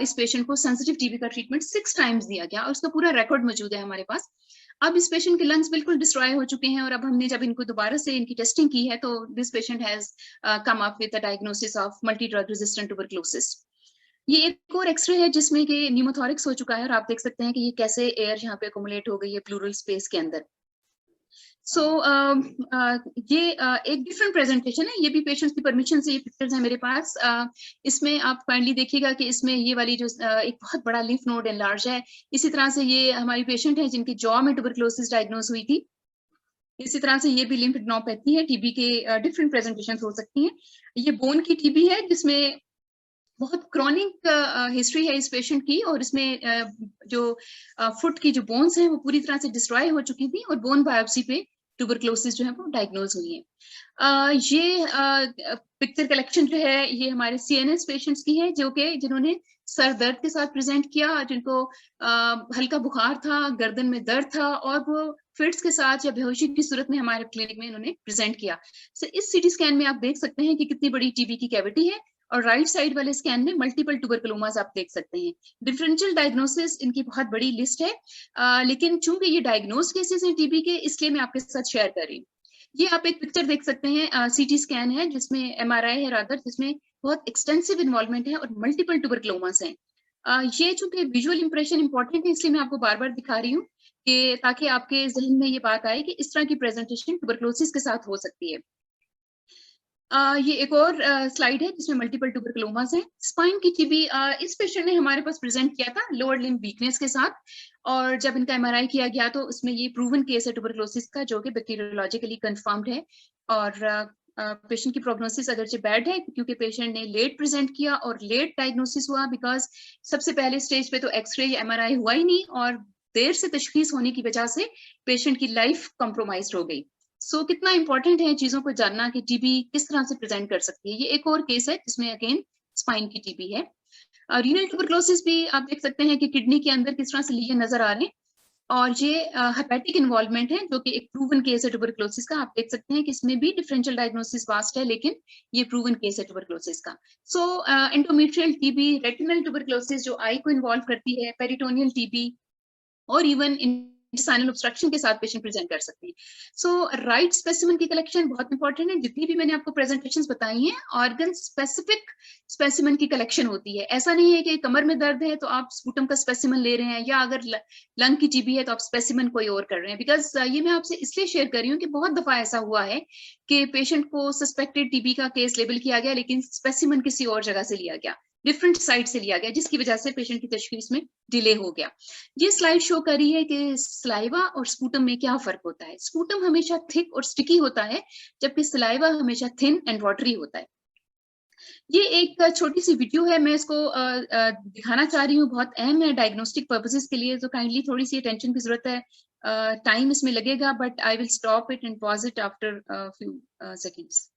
इस पेशेंट को सेंसिटिव टीबी का ट्रीटमेंट 6 टाइम्स दिया गया, और उसका पूरा रिकॉर्ड मौजूद है हमारे पास। अब इस पेशेंट के लंग्स बिल्कुल डिस्ट्रॉय हो चुके हैं, और अब हमने जब इनको दोबारा से इनकी टेस्टिंग की है तो this patient has come up with a diagnosis of multi-drug resistant tuberculosis. ये एक और एक्सरे है जिसमें कि न्यूमोथोरिक्स हो चुका है, और आप देख सकते हैं कि ये कैसे एयर यहाँ पे अकोमुलेट हो गई है प्लूरल स्पेस के अंदर। सो ये एक डिफरेंट प्रेजेंटेशन है, ये भी पेशेंट्स की परमिशन से ये पिक्चर्स है मेरे पास। इसमें आप काइंडली देखिएगा कि इसमें ये वाली जो एक बहुत बड़ा लिम्फ नोड एनलार्ज है। इसी तरह से ये हमारी पेशेंट है जिनकी जॉ में ट्यूबरकुलोसिस डायग्नोज हुई थी। इसी तरह से ये भी लिम्फेडेनोपैथी है, टीबी के डिफरेंट प्रेजेंटेशन हो सकती हैं। ये बोन की टीबी है जिसमें बहुत क्रॉनिक हिस्ट्री है इस पेशेंट की, और इसमें जो फुट की जो बोन्स हैं वो पूरी तरह से डिस्ट्रॉय हो चुकी थी, और बोन बायोप्सी पे ट्यूबरकुलोसिस जो है वो डायग्नोज हुई है। ये पिक्चर कलेक्शन जो है ये हमारे सीएनएस पेशेंट्स की है, जिन्होंने सर दर्द के साथ प्रेजेंट किया, जिनको हल्का बुखार था, गर्दन में दर्द था, और वो फिट्स के साथ या बेहोशी की सूरत में हमारे क्लिनिक में इन्होंने प्रेजेंट किया। सो इस सीटी स्कैन में आप देख सकते हैं कि कितनी बड़ी टीबी की कैविटी है, और राइट साइड वाले स्कैन में मल्टीपल ट्यूबरकुलोमास आप देख सकते हैं। डिफरेंशियल डायग्नोसिस इनकी बहुत बड़ी लिस्ट है, लेकिन चूंकि ये डायग्नोज केसेस हैं टीबी के, इसलिए मैं आपके साथ शेयर कर रही हूँ। ये आप एक पिक्चर देख सकते हैं, सीटी स्कैन है जिसमें एमआरआई है रादर, जिसमें बहुत एक्सटेंसिव इन्वॉल्वमेंट है और मल्टीपल ट्यूबरकुलोमास हैं। ये चूंकि विजुअल इंप्रेशन इंपॉर्टेंट है, इसलिए मैं आपको बार बार दिखा रही हूँ कि ताकि आपके जहन में ये बात आए कि इस तरह की प्रेजेंटेशन ट्यूबरकुलोसिस के साथ हो सकती है। ये एक और स्लाइड है जिसमें मल्टीपल ट्यूबरकुलोमास हैं। स्पाइन की टीबी इस पेशेंट ने हमारे पास प्रेजेंट किया था लोअर लिम्ब वीकनेस के साथ, और जब इनका एमआरआई किया गया तो उसमें ये प्रूवन केस है ट्यूबरकुलोसिस का, जो कि बैक्टीरियोलॉजिकली कंफर्म्ड है। और पेशेंट की प्रोग्नोसिस अगरचे बैड है क्योंकि पेशेंट ने लेट प्रेजेंट किया और लेट डायग्नोसिस हुआ, बिकॉज सबसे पहले स्टेज पे तो एक्सरे या एमआरआई हुआ ही नहीं, और देर से तशखीस होने की वजह से पेशेंट की लाइफ कॉम्प्रोमाइज हो गई। सो कितना इंपॉर्टेंट है चीजों को जानना कि टीबी किस तरह से प्रेजेंट कर सकती है। ये एक और केस है जिसमें अगेन स्पाइन की टीबी है। रीनल ट्यूबरकुलोसिस भी आप देख सकते हैं कि किडनी के अंदर किस तरह से लिए नजर आ रहे हैं, और ये हेपेटिक इन्वॉल्वमेंट है जो कि एक प्रूवन केस है ट्यूबरकुलोसिस का। आप देख सकते हैं कि इसमें भी डिफरेंशियल डायग्नोसिस वास्ट है, लेकिन ये प्रूवन केस है ट्यूबरकुलोसिस का। सो एंडोमेट्रियल टीबी, रेटिनल ट्यूबरकुलोसिस जो आई को इन्वॉल्व करती है, पेरिटोनियल टीबी, और इवन इंटेस्टाइनल ऑब्स्ट्रक्शन के साथ पेशेंट प्रेजेंट कर सकते हैं। सो राइट स्पेसिमेन की कलेक्शन बहुत इंपॉर्टेंट है। जितनी भी मैंने आपको प्रेजेंटेशंस बताई हैं, ऑर्गन स्पेसिफिक स्पेसिमेन की कलेक्शन होती है। ऐसा नहीं है कि कमर में दर्द है तो आप स्पूटम का स्पेसिमेन ले रहे हैं, या अगर लंग की टीबी है तो आप स्पेसिमेन कोई और कर रहे हैं। बिकॉज ये मैं आपसे इसलिए शेयर कर रही हूँ कि बहुत दफा ऐसा हुआ है कि पेशेंट को सस्पेक्टेड टीबी का केस लेबल किया गया, लेकिन स्पेसिमेन किसी और जगह से लिया गया, डिफरेंट साइट से लिया गया, जिसकी वजह से पेशेंट की तशखीस में डिले हो गया। ये स्लाइड शो कर रही है कि सलाइवा और स्पूटम में क्या फर्क होता है। स्पूटम हमेशा थिक और स्टिकी होता है, जबकि सलाइवा हमेशा थिन एंड वाटरी होता है। ये एक छोटी सी वीडियो है, मैं इसको दिखाना चाह रही हूँ, बहुत अहम है डायग्नोस्टिक पर्पसेस के लिए, तो काइंडली थोड़ी सी अटेंशन की जरूरत है, टाइम इसमें लगेगा, but I will stop it and pause it after few seconds.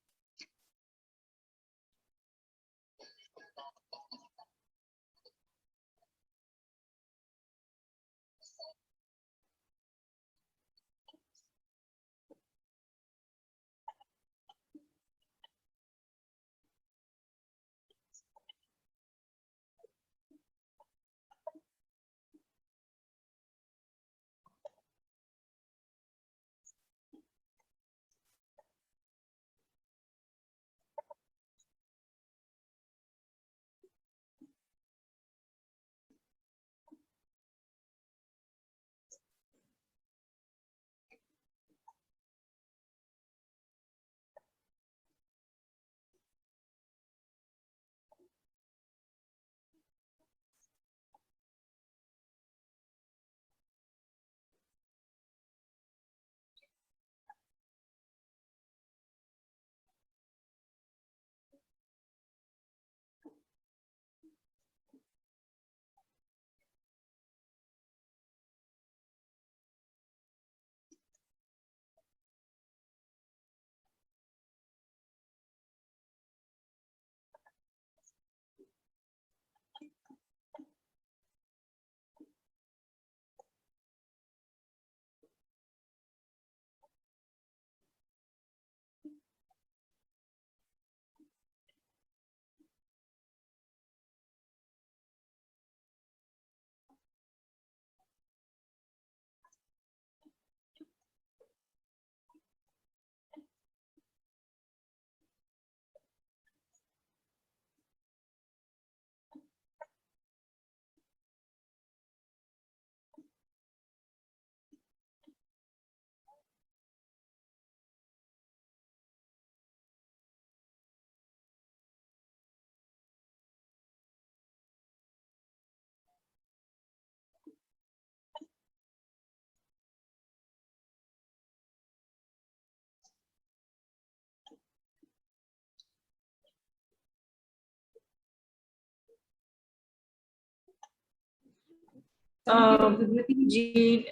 जी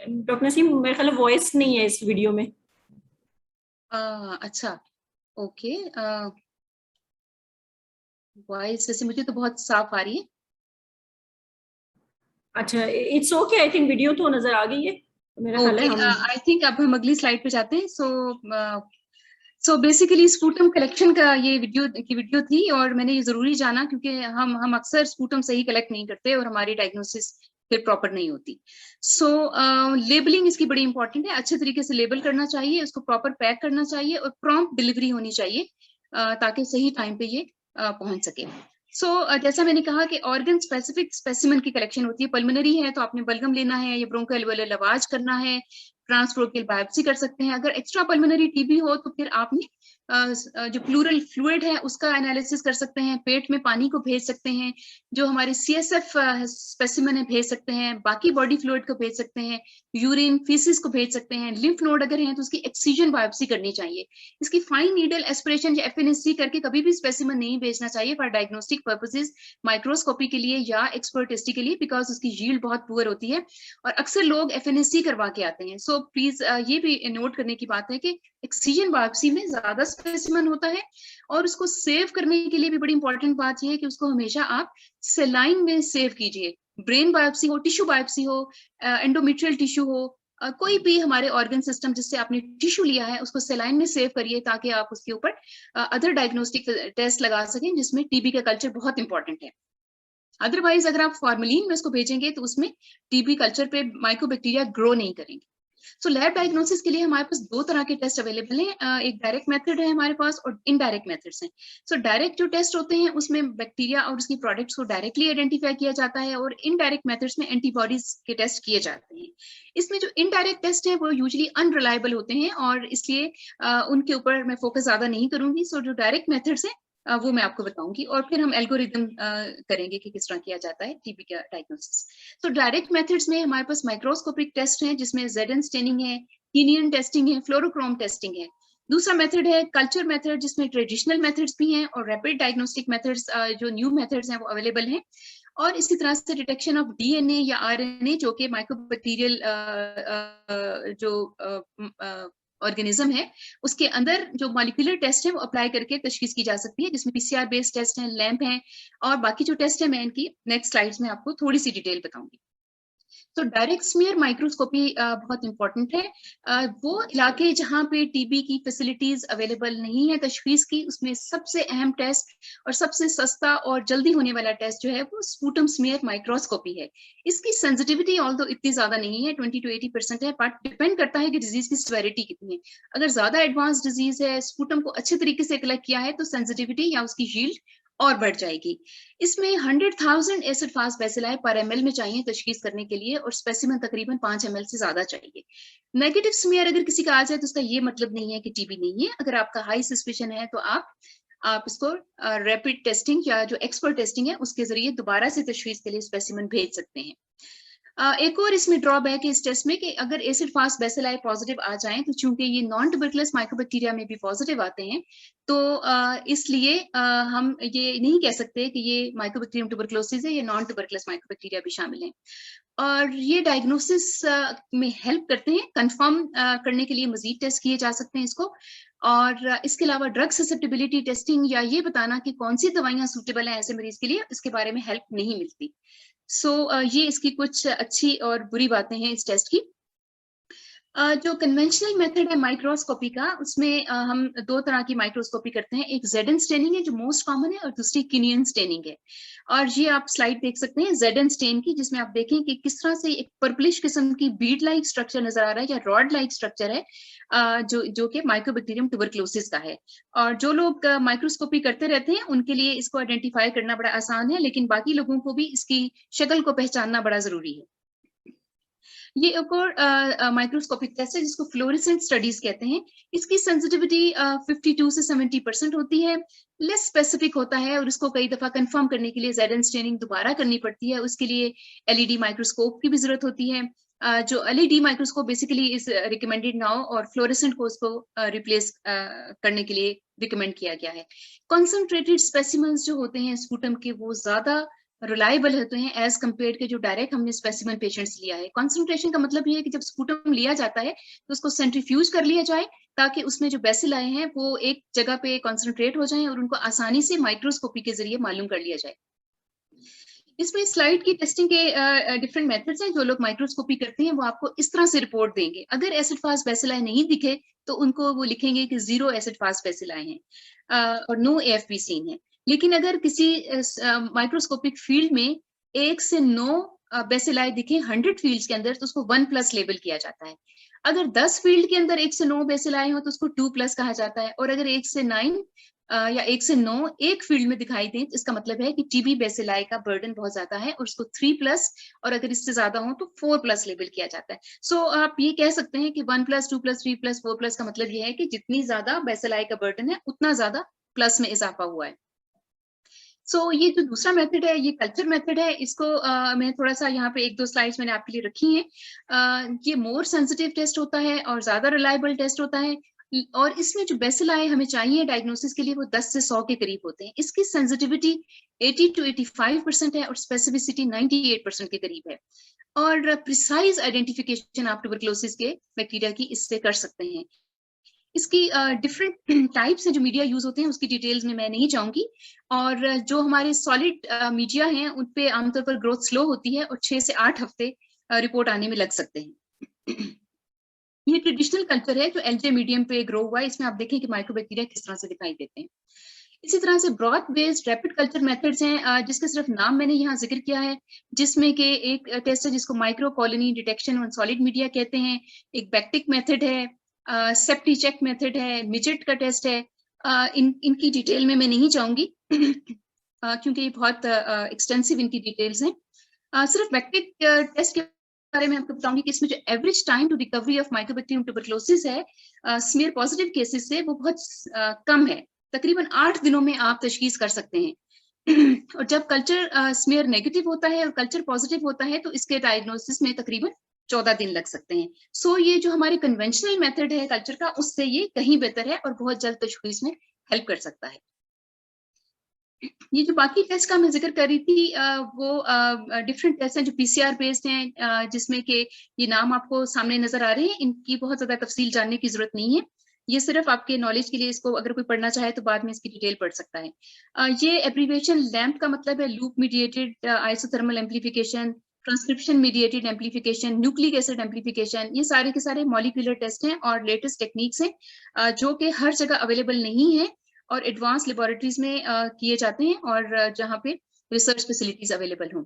डॉक्टर नसीम, मेरे ख्याल वॉइस नहीं है इस वीडियो में. अच्छा, ओके. वॉइस वैसे मुझे तो बहुत साफ आ रही है. अच्छा, it's okay. I think video तो नजर आ गई है मेरा ख्याल है. ओके, हम आई थिंक अब हम अगली स्लाइड पे जाते हैं. सो बेसिकली स्पूटम कलेक्शन का ये वीडियो थी, और मैंने ये जरूरी जाना क्योंकि हम अक्सर स्पूटम सही कलेक्ट नहीं करते और हमारी डायग्नोसिस फिर प्रॉपर नहीं होती. सो लेबलिंग इसकी बड़ी इंपॉर्टेंट है. अच्छे तरीके से लेबल करना चाहिए, उसको प्रॉपर पैक करना चाहिए और प्रॉम्प्ट डिलीवरी होनी चाहिए ताकि सही टाइम पे ये पहुंच सके. जैसा मैंने कहा कि ऑर्गन स्पेसिफिक स्पेसिमेन की कलेक्शन होती है. पल्मोनरी है तो आपने बलगम लेना है, या ब्रोंकोअल्वेओलर लवाज करना है, ट्रांसब्रोंकियल बायोप्सी कर सकते हैं. अगर एक्स्ट्रा पल्मोनरी टीबी हो तो फिर आपने जो प्लूरल फ्लूइड है उसका एनालिसिस कर सकते हैं, पेट में पानी को भेज सकते हैं, जो हमारे CSF स्पेसिमेन है भेज सकते हैं, बाकी बॉडी फ्लूइड को भेज सकते हैं, यूरिन फीसिस को भेज सकते हैं, लिम्फ नोड अगर हैं तो उसकी एक्सीजन बायोप्सी करनी चाहिए. इसकी फाइन नीडल एस्पिरेशन या FNSC करके कभी भी स्पेसिमेन नहीं भेजना चाहिए फॉर डायग्नोस्टिक पर्पसेस, माइक्रोस्कोपी के लिए या एक्सपर्ट टेस्टिंग के लिए, बिकॉज उसकी यील्ड बहुत पुअर होती है और अक्सर लोग FNSC करवा के आते हैं. सो प्लीज ये भी नोट करने की बात है कि एक्सीजन बायोप्सी में ज्यादा स्पेसिमेन होता है, और उसको सेव करने के लिए भी बड़ी इंपॉर्टेंट बात यह है कि उसको हमेशा आप सेलाइन में सेव कीजिए. ब्रेन बायोप्सी हो, टिश्यू बायोप्सी हो, एंडोमेट्रियल टिश्यू हो, कोई भी हमारे ऑर्गन सिस्टम जिससे आपने टिश्यू लिया है उसको सेलाइन में सेव करिए ताकि आप उसके ऊपर अदर डायग्नोस्टिक टेस्ट लगा सकें, जिसमें TB का कल्चर बहुत इंपॉर्टेंट है. अदरवाइज अगर आप फॉर्मेलिन में उसको भेजेंगे तो उसमें TB कल्चर पे माइक्रोबैक्टीरिया ग्रो नहीं करेंगे. सो लैब डायग्नोसिस के लिए हमारे पास दो तरह के टेस्ट अवेलेबल हैं. एक डायरेक्ट मेथड है हमारे पास और इनडायरेक्ट मेथड्स हैं. सो डायरेक्ट जो टेस्ट होते हैं उसमें बैक्टीरिया और उसकी प्रोडक्ट्स को डायरेक्टली आइडेंटिफाई किया जाता है, और इनडायरेक्ट मेथड्स में एंटीबॉडीज के टेस्ट किए जाते हैं. इसमें जो इनडायरेक्ट टेस्ट है वो यूजुअली अनरिलायबल होते हैं और इसलिए उनके ऊपर मैं फोकस ज्यादा नहीं करूंगी. सो जो डायरेक्ट मेथड्स हैं वो मैं आपको बताऊंगी, और फिर हम एल्गोरिदम करेंगे कि किस तरह किया जाता है TB का डायग्नोसिस. तो डायरेक्ट मेथड्स में हमारे पास माइक्रोस्कोपिक टेस्ट हैं जिसमें ZN स्टेनिंग है, कीनियन टेस्टिंग है, फ्लोरोक्रोम टेस्टिंग है. दूसरा मेथड है कल्चर मेथड, जिसमें ट्रेडिशनल मेथड्स भी हैं और रैपिड डायग्नोस्टिक मेथड्स जो न्यू मेथड्स हैं वो अवेलेबल हैं। और इसी तरह से डिटेक्शन ऑफ डीएनए या आरएनए, जो कि माइक्रोबैक्टीरियल जो ऑर्गेनिज्म है उसके अंदर जो मॉलिक्यूलर टेस्ट है वो अप्लाई करके तशखीस की जा सकती है, जिसमें पीसीआर बेस्ड टेस्ट हैं, लैम्प हैं और बाकी जो टेस्ट है मैं इनकी नेक्स्ट स्लाइड्स में आपको थोड़ी सी डिटेल बताऊंगी। तो डायरेक्ट स्मीयर माइक्रोस्कोपी बहुत इंपॉर्टेंट है। वो इलाके जहाँ पे टीबी की फैसिलिटीज अवेलेबल नहीं है तशखीस की, उसमें सबसे अहम टेस्ट और सबसे सस्ता और जल्दी होने वाला टेस्ट जो है वो स्पूटम स्मीयर माइक्रोस्कोपी है। इसकी सेंसिटिविटी ऑल्दो इतनी ज्यादा नहीं है, 20 to 80% है, बट डिपेंड करता है कि डिजीज की सिवियरिटी कितनी है। अगर ज्यादा एडवांस डिजीज है, स्पूटम को अच्छे तरीके से कलेक्ट किया है, तो सेंसिटिविटी या उसकी यील्ड और बढ़ जाएगी। इसमें 100,000 एसिड फास्ट बेसिलाई पर ml में चाहिए तशखीस करने के लिए, और स्पेसिमेन तकरीबन 5 ml से ज्यादा चाहिए। नेगेटिव स्मीयर अगर किसी का आ जाए तो उसका ये मतलब नहीं है कि टीबी नहीं है। अगर आपका हाई सस्पिशन है तो आप इसको रैपिड टेस्टिंग या जो एक्सपर्ट टेस्टिंग है उसके जरिए दोबारा से तशखीस के लिए स्पेसिमेन भेज सकते हैं। एक और इसमें ड्रॉबैक है इस टेस्ट में कि अगर एसिड फास्ट बेसिलाई पॉजिटिव आ जाएं, तो चूंकि ये नॉन ट्यूबरकुलस माइक्रोबैक्टीरिया में भी पॉजिटिव आते हैं, तो इसलिए हम ये नहीं कह सकते कि ये माइक्रोबैक्टीरियम ट्यूबरकुलोसिस है या नॉन ट्यूबरकुलस माइक्रोबैक्टीरिया भी शामिल हैं। और ये डायग्नोसिस में हेल्प करते हैं। कंफर्म करने के लिए मजीद टेस्ट किए जा सकते हैं इसको। और इसके अलावा ड्रग ससेप्टेबिलिटी टेस्टिंग या ये बताना कि कौन सी दवाइयां सूटेबल हैं ऐसे मरीज के लिए, इसके बारे में हेल्प नहीं मिलती। ये इसकी कुछ अच्छी और बुरी बातें हैं इस टेस्ट की। जो कन्वेंशनल मेथड है माइक्रोस्कोपी का, उसमें हम दो तरह की माइक्रोस्कोपी करते हैं। एक जेडन स्टेनिंग है जो मोस्ट कॉमन है, और दूसरी किनियन स्टेनिंग है। और ये आप स्लाइड देख सकते हैं जेडन स्टेन की, जिसमें आप देखें कि किस तरह से एक पर्पलिश किस्म की बीड लाइक स्ट्रक्चर नजर आ रहा है या रॉड लाइक स्ट्रक्चर है, जो कि माइक्रोबैक्टीरियम ट्यूबरकुलोसिस का है। और जो लोग माइक्रोस्कोपी करते रहते हैं उनके लिए इसको आइडेंटिफाई करना बड़ा आसान है, लेकिन बाकी लोगों को भी इसकी शक्ल को पहचानना बड़ा जरूरी है। ये एक और माइक्रोस्कोपिक टेस्ट है जिसको फ्लोरेसेंट स्टडीज कहते हैं। इसकी सेंसिटिविटी 52 से 70% होती है, लेस स्पेसिफिक होता है, और इसको कई दफा कंफर्म करने के लिए जेडन स्टेनिंग दोबारा करनी पड़ती है। उसके लिए एलईडी माइक्रोस्कोप की भी जरूरत होती है। जो LED microscope basically is recommended now, और फ्लोरेसेंट को उसको रिप्लेस करने के लिए रिकमेंड किया गया है। कॉन्सेंट्रेटेड स्पेसिमेंस जो होते हैं स्पूटम के, वो ज्यादा रिलायबल होते हैं एज कम्पेयर के जो डायरेक्ट हमने स्पेसिमेन पेशेंट्स लिया है। कॉन्सेंट्रेशन का मतलब ये है कि जब स्पूटम लिया जाता है तो उसको सेंट्रीफ्यूज कर लिया जाए, ताकि उसमें जो बेसिल आए हैं वो एक जगह पे कॉन्सेंट्रेट हो जाएं और उनको आसानी से माइक्रोस्कोपी के जरिए मालूम कर लिया जाए। इसमें स्लाइड की टेस्टिंग के डिफरेंट मेथड्स हैं। जो लोग माइक्रोस्कोपी करते हैं वो आपको इस तरह से रिपोर्ट देंगे। अगर एसिड फास्ट बेसिलाई नहीं दिखे तो उनको वो लिखेंगे कि 0 एसिड फास्ट बेसिलाई हैं और नो एएफपी सीन है। लेकिन अगर किसी माइक्रोस्कोपिक फील्ड में 1 से 9 बेसिलाई दिखे 100 फील्ड्स के अंदर, तो उसको 1+ लेबल किया जाता है। अगर 10 फील्ड के अंदर 1 से 9 बेसिलाई हो तो उसको 2+ कहा जाता है। और अगर 1 से 9 या 1 से 9 एक फील्ड में दिखाई दें, तो इसका मतलब है कि टीबी बेसिलाई का बर्डन बहुत ज्यादा है, और उसको 3+, और अगर इससे ज्यादा हो तो 4+ लेबल किया जाता है। आप ये कह सकते हैं कि 1+, 2+, 3+, 4+ का मतलब ये है कि जितनी ज्यादा बेसिलाई का बर्डन है उतना ज्यादा प्लस में इजाफा हुआ है। ये जो दूसरा मेथड है ये कल्चर मेथड है। इसको मैं थोड़ा सा यहाँ पे 1-2 स्लाइड्स मैंने आपके लिए रखी हैं। ये मोर सेंसिटिव टेस्ट होता है और ज्यादा रिलायबल टेस्ट होता है, और इसमें जो बेसिलाई हमें चाहिए डायग्नोसिस के लिए वो 10 से 100 के करीब होते हैं। इसकी सेंसिटिविटी 80 to 85% है और स्पेसिफिसिटी 98% के करीब है। और प्रिसाइज आइडेंटिफिकेशन आप ट्यूबरकुलोसिस के बैक्टीरिया की इससे कर सकते हैं। इसकी डिफरेंट टाइप्स हैं जो मीडिया यूज होते हैं, उसकी डिटेल्स में मैं नहीं जाऊंगी। और जो हमारे सॉलिड मीडिया हैं उन पे आमतौर पर ग्रोथ स्लो होती है और 6 से 8 हफ्ते रिपोर्ट आने में लग सकते हैं। ये ट्रेडिशनल कल्चर है जो एलजे मीडियम पे ग्रो हुआ है। इसमें आप देखें कि माइक्रोबैक्टीरिया किस तरह से दिखाई देते हैं। इसी तरह से broth based rapid culture methods हैं, जिसके सिर्फ नाम मैंने यहाँ जिक्र किया है, जिसमें कि एक टेस्ट है जिसको micro colony detection on solid media कहते हैं, एक बैक्टिक मेथड है, सेप्टी चेक मेथड है, मिजेट का टेस्ट है। इनकी डिटेल में मैं नहीं जाऊंगी क्योंकि ये बहुत एक्सटेंसिव इनकी डिटेल्स हैं। सिर्फ बैक्टिक टेस्ट के बारे में आपको बताऊंगी कि इसमें जो average time to recovery of mycobacterium tuberculosis है स्मीयर पॉजिटिव केसेस से, वो बहुत कम है। तकरीबन 8 दिनों में आप तशखीस कर सकते हैं। और जब कल्चर स्मीयर नेगेटिव होता है और कल्चर पॉजिटिव होता है तो इसके डायग्नोसिस में तकरीबन 14 दिन लग सकते हैं। सो ये जो हमारे कन्वेंशनल मेथड है कल्चर का, उससे ये कहीं बेहतर है और बहुत जल्द तशखीस में हेल्प कर सकता है। ये जो बाकी टेस्ट का मैं जिक्र कर रही थी वो डिफरेंट टेस्ट हैं जो PCR बेस्ड हैं, जिसमें कि ये नाम आपको सामने नजर आ रहे हैं, इनकी बहुत ज्यादा तफसील जानने की जरूरत नहीं है, ये सिर्फ आपके नॉलेज के लिए, इसको अगर कोई पढ़ना चाहे तो बाद में इसकी डिटेल पढ़ सकता है। ये एब्रीविएशन लैम्प का मतलब है loop mediated isothermal amplification, transcription mediated amplification, nucleic acid amplification, ये सारे के सारे मॉलिक्यूलर टेस्ट हैं और लेटेस्ट टेक्निक्स हैं जो कि हर जगह अवेलेबल नहीं है और एडवांस लेबोरेटरीज में किए जाते हैं और जहाँ पे रिसर्च फैसिलिटीज अवेलेबल हों।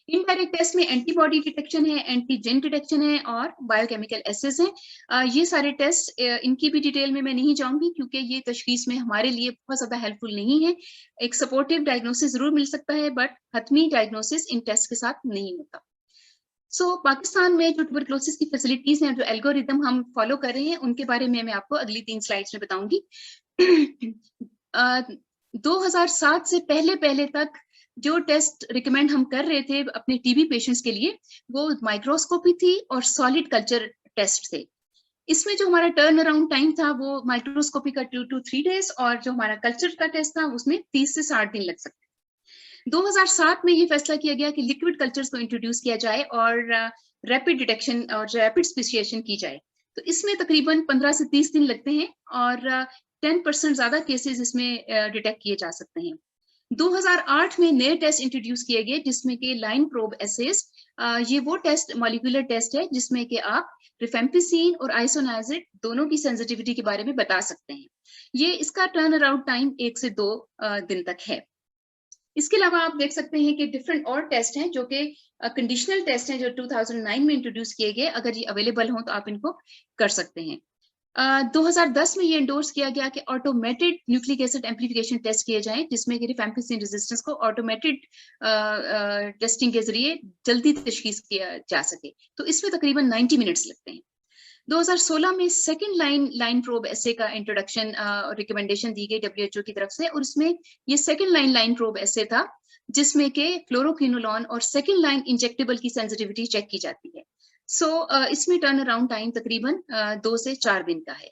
इनडायरेक्ट टेस्ट में एंटीबॉडी डिटेक्शन है, एंटीजेन डिटेक्शन है और बायोकेमिकल एसेस हैं। ये सारे टेस्ट, इनकी भी डिटेल में मैं नहीं जाऊंगी क्योंकि ये तशखीस में हमारे लिए बहुत ज्यादा हेल्पफुल नहीं है। एक सपोर्टिव डायग्नोसिस जरूर मिल सकता है बट हतमी डायग्नोसिस इन टेस्ट के साथ नहीं होता। पाकिस्तान में जो ट्यूबरकुलोसिस की फैसिलिटीज हैं, जो एल्गोरिदम हम फॉलो कर रहे हैं, उनके बारे में मैं आपको अगली 3 स्लाइड्स में बताऊंगी। 2007 से पहले तक जो टेस्ट रिकमेंड हम कर रहे थे अपने टीबी पेशेंट्स के लिए, वो माइक्रोस्कोपी थी और सॉलिड कल्चर टेस्ट थे। इसमें जो हमारा टर्न अराउंड टाइम था वो माइक्रोस्कोपी का 2 to 3 days और जो हमारा कल्चर का टेस्ट था उसमें 30 से 60 दिन लग सकते। 2007 में ये फैसला किया गया कि लिक्विड कल्चर्स को इंट्रोड्यूस किया जाए और रैपिड डिटेक्शन और रैपिड स्पेसिएशन की जाए। तो इसमें तकरीबन 15 से 30 दिन लगते हैं और 10% ज्यादा केसेस इसमें डिटेक्ट किए जा सकते हैं। 2008 में नए टेस्ट इंट्रोड्यूस किए गए जिसमें कि लाइन प्रोब एसेस, ये वो टेस्ट मॉलिक्यूलर टेस्ट है जिसमें कि आप रिफेम्पिसिन और आइसोनाइजिड दोनों की सेंसिटिविटी के बारे में बता सकते हैं। ये इसका टर्न अराउंड टाइम 1 से 2 दिन तक है। इसके अलावा आप देख सकते हैं कि डिफरेंट और टेस्ट हैं जो कि कंडीशनल टेस्ट हैं जो 2009 में इंट्रोड्यूस किए गए। अगर ये अवेलेबल हो तो आप इनको कर सकते हैं। 2010 में ये इंडोर्स किया गया कि automated nucleic acid amplification test किए जाएं जिसमें कि रिफेम्पिसिन रेजिस्टेंस को ऑटोमेटेड टेस्टिंग के जरिए जल्दी तशखीस किया जा सके। तो इसमें तकरीबन 90 मिनट्स लगते हैं। 2016 में सेकंड लाइन प्रोब एसे का इंट्रोडक्शन रिकमेंडेशन दी गई WHO की तरफ से और उसमें ये सेकंड लाइन प्रोब एसे था जिसमें के फ्लोरोक्विनोलॉन और सेकंड लाइन इंजेक्टेबल की सेंसिटिविटी चेक की जाती है। इसमें टर्न अराउंड टाइम तकरीबन 2 से 4 दिन का है।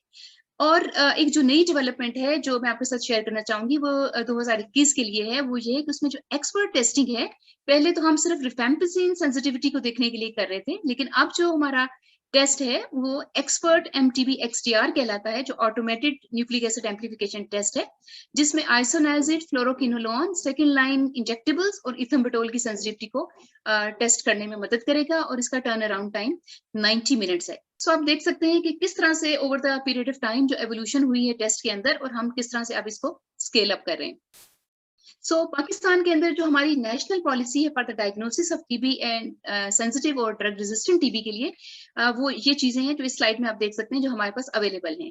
और एक जो नई डेवलपमेंट है जो मैं आपके साथ शेयर करना चाहूंगी वो 2021 के लिए है, वो ये है कि उसमें जो एक्सपर्ट टेस्टिंग है, पहले तो हम सिर्फ रिफेम्पिसिन सेंसिटिविटी को देखने के लिए कर रहे थे, लेकिन अब जो हमारा टेस्ट है वो एक्सपर्ट MTB XTR कहलाता है, जो automated nucleic acid amplification test है जिसमें isoniazid, fluoroquinolone, second line injectables और इथम्बेटोल की सेंसिटिविटी को टेस्ट करने में मदद करेगा और इसका टर्न अराउंड टाइम 90 मिनट्स है। आप देख सकते हैं कि किस तरह से over the period of time जो एवोल्यूशन हुई है टेस्ट के अंदर और हम किस तरह से अब इसको स्केल अप कर रहे हैं। पाकिस्तान के अंदर जो हमारी नेशनल पॉलिसी है for the diagnosis of TB and sensitive और ड्रग रेजिस्टेंट टीबी के लिए, वो ये चीजें हैं जो इस स्लाइड में आप देख सकते हैं जो हमारे पास अवेलेबल हैं।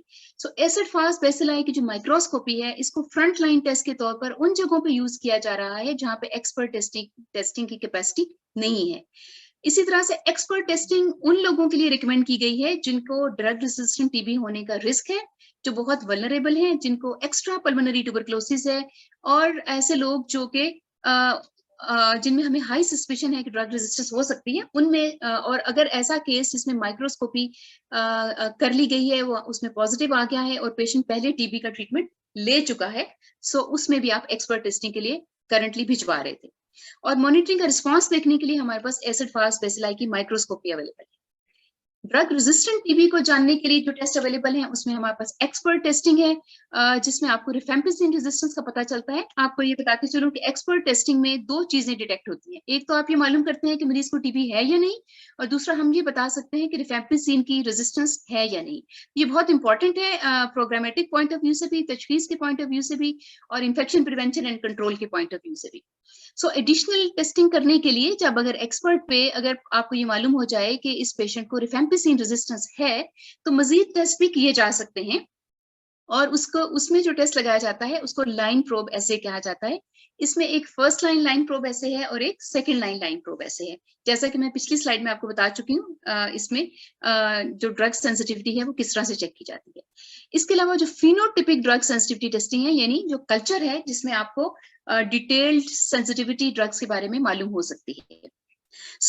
एसिड फास्ट बेसिलाई की जो माइक्रोस्कोपी है, इसको फ्रंट लाइन टेस्ट के तौर पर उन जगहों पे यूज किया जा रहा है जहाँ पे एक्सपर्ट टेस्टिंग की कैपेसिटी नहीं है। इसी तरह से एक्सपर्ट टेस्टिंग उन लोगों के लिए रिकमेंड की गई है जिनको ड्रग रेजिस्टेंट टीबी होने का रिस्क है, जो बहुत वल्नरेबल हैं, जिनको एक्स्ट्रा पल्मोनरी ट्यूबरकुलोसिस है और ऐसे लोग जो कि जिनमें हमें हाई सस्पिशन है कि ड्रग रेजिस्टेंस हो सकती है उनमें, और अगर ऐसा केस जिसमें माइक्रोस्कोपी कर ली गई है वो उसमें पॉजिटिव आ गया है और पेशेंट पहले टीबी का ट्रीटमेंट ले चुका है, उसमें भी आप एक्सपर्ट टेस्टिंग के लिए करंटली भिजवा रहे थे। और मॉनिटरिंग का रिस्पांस देखने के लिए हमारे पास एसिड फास्ट बेसिलाई की माइक्रोस्कोपी अवेलेबल है। ड्रग रेजिस्टेंट टीबी को जानने के लिए जो टेस्ट अवेलेबल है उसमें हमारे पास एक्सपर्ट टेस्टिंग है जिसमें आपको रिफेम्पिसिन रेजिस्टेंस का पता चलता है। आपको ये बताते चलूं कि एक्सपर्ट टेस्टिंग में 2 चीजें डिटेक्ट होती हैं। एक तो आप ये मालूम करते हैं कि मरीज को टीबी है या नहीं, और दूसरा हम ये बता सकते हैं कि रिफेम्पिसिन की रेजिस्टेंस है या नहीं। ये बहुत इंपॉर्टेंट है प्रोग्रामेटिक पॉइंट ऑफ व्यू से भी, तशखीस के पॉइंट ऑफ व्यू से भी और इन्फेक्शन प्रिवेंशन एंड कंट्रोल के पॉइंट ऑफ व्यू से भी। एडिशनल टेस्टिंग करने के लिए जब अगर एक्सपर्ट पे अगर आपको ये मालूम हो जाए कि इस पेशेंट को रिफेम्पिसिन रेजिस्टेंस है तो मजीद टेस्ट भी किए जा सकते हैं और उसमें जो टेस्ट लगाया जाता है उसको लाइन प्रोब एसे कहा जाता है। इसमें एक फर्स्ट लाइन प्रोब एसे है और एक सेकंड लाइन प्रोब एसे है। जैसा कि मैं पिछली स्लाइड में आपको बता चुकी हूँ, इसमें जो ड्रग सेंसिटिविटी है वो किस तरह से चेक की जाती है। इसके अलावा जो फिनोटिपिक ड्रग सेंसिटिविटी टेस्टिंग है, यानी जो कल्चर है जिसमें आपको डिटेल्ड सेंसिटिविटी ड्रग्स के बारे में मालूम हो सकती है।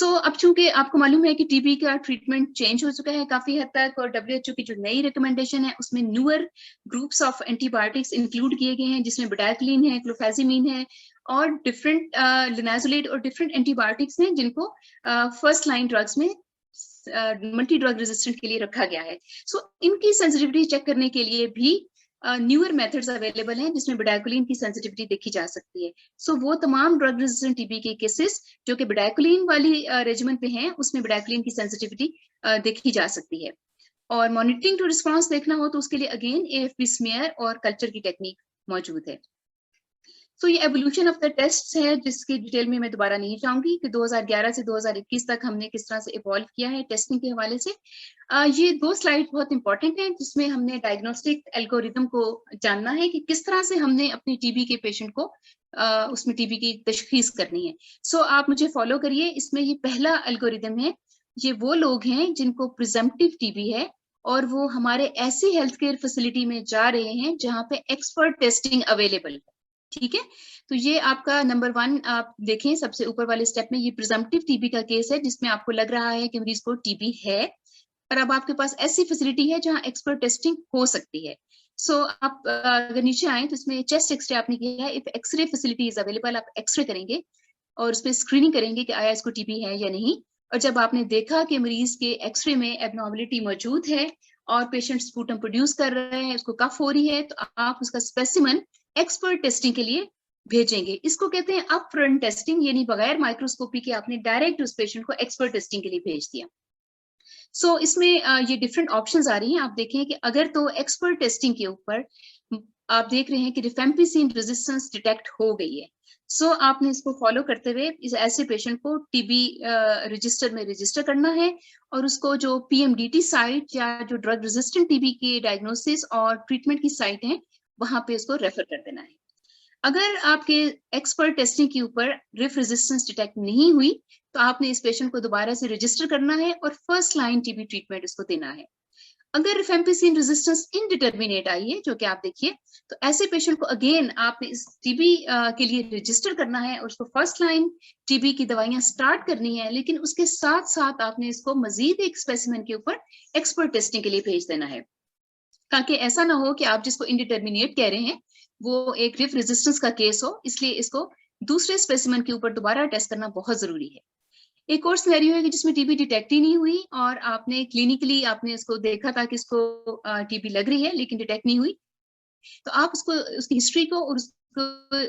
अब चूंकि आपको मालूम है कि टीबी का ट्रीटमेंट चेंज हो चुका है काफी हद तक, और डब्ल्यूएचओ की जो नई रिकमेंडेशन है उसमें newer groups of antibiotics include किए गए हैं, जिसमें बेडाक्लिन है, क्लोफेजिमिन है, और डिफरेंट लिनाजुलेट और डिफरेंट एंटीबायोटिक्स हैं जिनको फर्स्ट लाइन ड्रग्स में मल्टी ड्रग रेजिस्टेंट के लिए रखा गया है। इनकी सेंसिटिविटी चेक करने के लिए भी न्यूअर मेथड्स अवेलेबल हैं, जिसमें बेडाक्लिन की सेंसिटिविटी देखी जा सकती है। वो तमाम ड्रग रेजिस्टेंट टीबी के केसेस जो कि बेडाक्लिन वाली रेजिमेंट पे हैं, उसमें बेडाक्लिन की सेंसिटिविटी देखी जा सकती है। और मॉनिटरिंग टू रिस्पांस देखना हो तो उसके लिए अगेन एएफपी स्मीयर और कल्चर की टेक्निक मौजूद है। ये एवोल्यूशन ऑफ द टेस्ट है, जिसकी डिटेल में मैं दोबारा नहीं जाऊंगी कि 2011 से 2021 तक हमने किस तरह से इवॉल्व किया है टेस्टिंग के हवाले से। ये 2 स्लाइड बहुत इंपॉर्टेंट हैं, जिसमें हमने डायग्नोस्टिक एल्गोरिथम को जानना है कि किस तरह से हमने अपने टीबी के पेशेंट को उसमें टीबी की तशखीस करनी है। आप मुझे फॉलो करिए। इसमें ये पहला एल्गोरिथम है। ये वो लोग हैं जिनको प्रिजम्पटिव टीबी है और वो हमारे ऐसी हेल्थ केयर फैसिलिटी में जा रहे हैं जहाँ पे एक्सपर्ट टेस्टिंग अवेलेबल है। ठीक है, तो ये आपका नंबर 1 आप देखें सबसे ऊपर वाले स्टेप में, ये प्रिजम्पटिव टीबी का केस है जिसमें आपको लग रहा है कि मरीज को टीबी है, और अब आपके पास ऐसी फैसिलिटी है जहां एक्सपर्ट टेस्टिंग हो सकती है। आप अगर नीचे आए तो इसमें चेस्ट एक्सरे आपने किया है। If X ray facility is available, आप एक्सरे करेंगे और उस पर स्क्रीनिंग करेंगे कि आया इसको टीबी है या नहीं। और जब आपने देखा कि मरीज के एक्सरे में एबनॉर्मलिटी मौजूद है और पेशेंट स्पूटम प्रोड्यूस कर रहे हैं, उसको कफ हो रही है, तो आप उसका स्पेसिमन एक्सपर्ट टेस्टिंग के लिए भेजेंगे। इसको कहते हैं अप फ्रंट टेस्टिंग, यानी बगैर माइक्रोस्कोपी के आपने डायरेक्ट उस पेशेंट को एक्सपर्ट टेस्टिंग के लिए भेज दिया। इसमें ये डिफरेंट ऑप्शंस आ रही हैं। आप देखें कि अगर तो एक्सपर्ट टेस्टिंग के ऊपर आप देख रहे हैं कि रिफेम्पिसिन रेजिस्टेंस डिटेक्ट हो गई है, आपने इसको फॉलो करते हुए इस ऐसे पेशेंट को टीबी रजिस्टर में रजिस्टर करना है और उसको जो पीएमडीटी साइट या जो ड्रग रेजिस्टेंट टीबी की डायग्नोसिस और ट्रीटमेंट की साइट है वहां पे इसको रेफर कर देना है। अगर आपके एक्सपर्ट टेस्टिंग के ऊपर रिफ रेजिस्टेंस डिटेक्ट नहीं हुई तो आपने इस पेशेंट को दोबारा से रजिस्टर करना है और फर्स्ट लाइन टीबी ट्रीटमेंट इसको देना है। अगर रिफेम्पिसिन रेजिस्टेंस इनडिटर्मिनेट आई है, जो कि आप देखिए, तो ऐसे पेशेंट को अगेन आपने इस टीबी के लिए रजिस्टर करना है और उसको फर्स्ट लाइन टीबी की दवाइयां स्टार्ट करनी है, लेकिन उसके साथ साथ आपने इसको मजीद एक स्पेसिमेन के ऊपर एक्सपर्ट टेस्टिंग के लिए भेज देना है, ताकि ऐसा ना हो कि आप जिसको इनडिटर्मिनेट कह रहे हैं वो एक रिफ रेजिस्टेंस का केस हो, इसलिए इसको दूसरे स्पेसिमेन के ऊपर दोबारा टेस्ट करना बहुत जरूरी है। एक और सिनेरियो है कि जिसमें टीबी डिटेक्ट ही नहीं हुई और आपने क्लिनिकली आपने इसको देखा था कि इसको टीबी लग रही है लेकिन डिटेक्ट नहीं हुई, तो आप उसको उसकी हिस्ट्री को और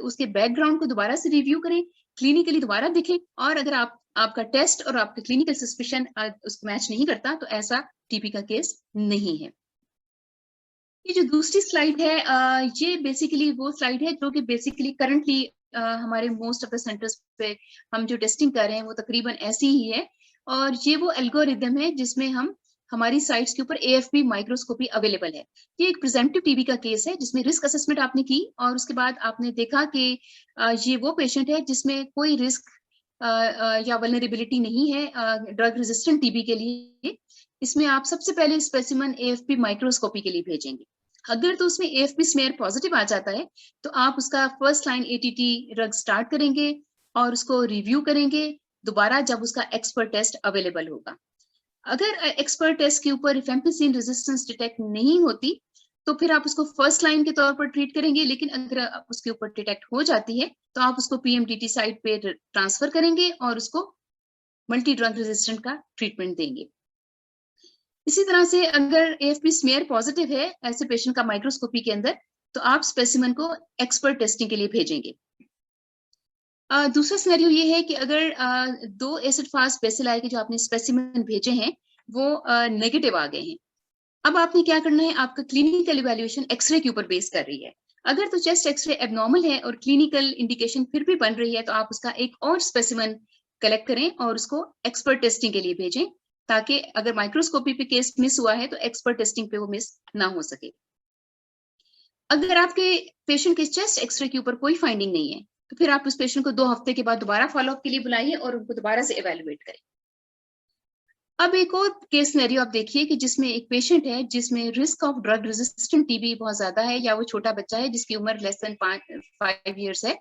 उसके बैकग्राउंड को दोबारा से रिव्यू करें, क्लिनिकली दोबारा देखें, और अगर आपका टेस्ट और आपका क्लिनिकल सस्पिशन उसको मैच नहीं करता तो ऐसा टीबी का केस नहीं है। ये जो दूसरी स्लाइड है ये बेसिकली वो स्लाइड है जो कि बेसिकली करंटली हमारे मोस्ट ऑफ द सेंटर्स पे हम जो टेस्टिंग कर रहे हैं वो तकरीबन ऐसी ही है, और ये वो एल्गोरिदम है जिसमें हम हमारी साइट्स के ऊपर एएफपी माइक्रोस्कोपी अवेलेबल है। ये एक प्रेजेंटिव टीबी का केस है जिसमें रिस्क असेसमेंट आपने की और उसके बाद आपने देखा कि ये वो पेशेंट है जिसमें कोई रिस्क या वल्नरेबिलिटी नहीं है ड्रग रेजिस्टेंट टीबी के लिए। इसमें आप सबसे पहले स्पेसिमन एएफपी माइक्रोस्कोपी के लिए भेजेंगे। अगर तो उसमें एएफपी स्मेयर पॉजिटिव आ जाता है तो आप उसका first line ATT drug start करेंगे और उसको रिव्यू करेंगे दोबारा जब उसका एक्सपर्ट टेस्ट अवेलेबल होगा। अगर एक्सपर्ट टेस्ट के ऊपर रिफेम्पिसिन रेजिस्टेंस डिटेक्ट नहीं होती तो फिर आप उसको फर्स्ट लाइन के तौर पर ट्रीट करेंगे, लेकिन अगर उसके ऊपर डिटेक्ट हो जाती है तो आप उसको पीएमडीटी साइट पे ट्रांसफर करेंगे और उसको मल्टी ड्रग रेजिस्टेंट का ट्रीटमेंट देंगे। इसी तरह से अगर एएफपी स्मेयर पॉजिटिव है ऐसे पेशेंट का माइक्रोस्कोपी के अंदर तो आप स्पेसिमेन को एक्सपर्ट टेस्टिंग के लिए भेजेंगे। दूसरा सिनेरियो ये है कि अगर 2 एसिड फास्ट बेसिलाई के जो आपने स्पेसिमेन भेजे हैं वो नेगेटिव आ गए हैं, अब आपने क्या करना है, आपका क्लिनिकल इवैल्यूएशन एक्सरे के ऊपर बेस कर रही है। अगर तो चेस्ट एक्सरे एबनॉर्मल है और क्लिनिकल इंडिकेशन फिर भी बन रही है तो आप उसका एक और स्पेसिमेन कलेक्ट करें और उसको एक्सपर्ट टेस्टिंग के लिए भेजें, ताकि अगर माइक्रोस्कोपी पे केस मिस हुआ है तो एक्सपर्ट टेस्टिंग पे वो मिस ना हो सके। अगर आपके पेशेंट के चेस्ट एक्सरे के ऊपर कोई फाइंडिंग नहीं है तो फिर आप उस पेशेंट को 2 हफ्ते के बाद दोबारा फॉलोअप के लिए बुलाइए और उनको दोबारा से इवैल्यूएट करें। अब एक और केस सिनेरियो आप देखिए कि जिसमें एक पेशेंट है जिसमें risk of drug resistant TB बहुत ज्यादा है, या वो छोटा बच्चा है जिसकी उम्र लेस देन 5 इयर्स है,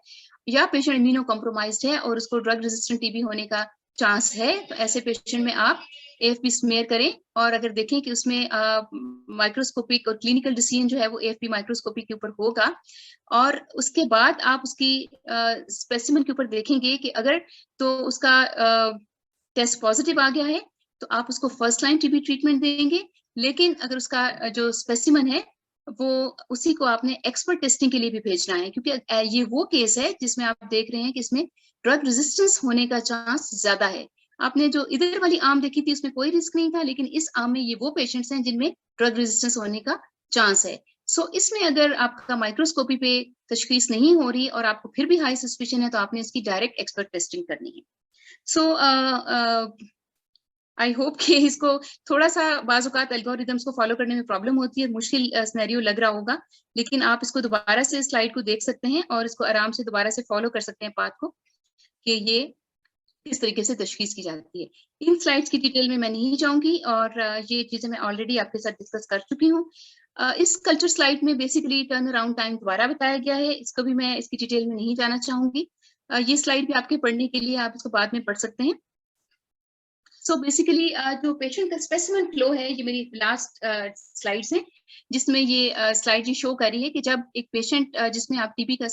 या पेशेंट इम्यूनो कॉम्प्रोमाइज्ड है और उसको ड्रग रेजिस्टेंट टीबी होने का चांस है तो ऐसे पेशेंट में आप AFP स्मेयर करें, और अगर देखें कि उसमें माइक्रोस्कोपिक और क्लिनिकल डिसीजन जो है वो AFP माइक्रोस्कोपिक के ऊपर होगा, और उसके बाद आप उसकी स्पेसिमेन के ऊपर देखेंगे कि अगर तो उसका टेस्ट पॉजिटिव आ गया है तो आप उसको फर्स्ट लाइन TB ट्रीटमेंट देंगे। लेकिन अगर उसका जो स्पेसिमेन है वो उसी को आपने एक्सपर्ट टेस्टिंग के लिए भी भेजना है, क्योंकि ये वो केस है जिसमें आप देख रहे हैं कि इसमें ड्रग रेजिस्टेंस होने का चांस ज्यादा है। आपने जो इधर वाली आर्म देखी थी उसमें कोई रिस्क नहीं था, लेकिन इस आर्म में ये वो पेशेंट्स हैं जिनमें ड्रग रेजिस्टेंस होने का चांस है। सो इसमें अगर आपका माइक्रोस्कोपी पे तशखीस नहीं हो रही और आपको फिर भी हाई सस्पिशन है तो आपने इसकी डायरेक्ट एक्सपर्ट टेस्टिंग करनी है। सो आई होप कि इसको थोड़ा सा बाजुकात एल्गोरिदम्स को फॉलो करने में प्रॉब्लम होती है, मुश्किल सिनेरियो लग रहा होगा, लेकिन आप इसको दोबारा से स्लाइड को देख सकते हैं और इसको आराम से दोबारा से फॉलो कर सकते हैं पाथ को कि ये किस तरीके से तशखीस की जाती है। इन स्लाइड्स की डिटेल में मैं नहीं जाऊंगी और ये चीजें मैं ऑलरेडी आपके साथ डिस्कस कर चुकी हूँ। इस कल्चर स्लाइड में बेसिकली टर्न अराउंड टाइम दोबारा बताया गया है, इसको भी मैं इसकी डिटेल में नहीं जाना चाहूंगी। ये स्लाइड भी आपके पढ़ने के लिए आप इसको बाद में पढ़ सकते हैं। सो बेसिकली जो पेशेंट का स्पेसिमेन फ्लो है, ये मेरी लास्ट स्लाइड्स हैं, जिसमें ये स्लाइड ये शो कर रही है कि जब एक पेशेंट जिसमें आप TB का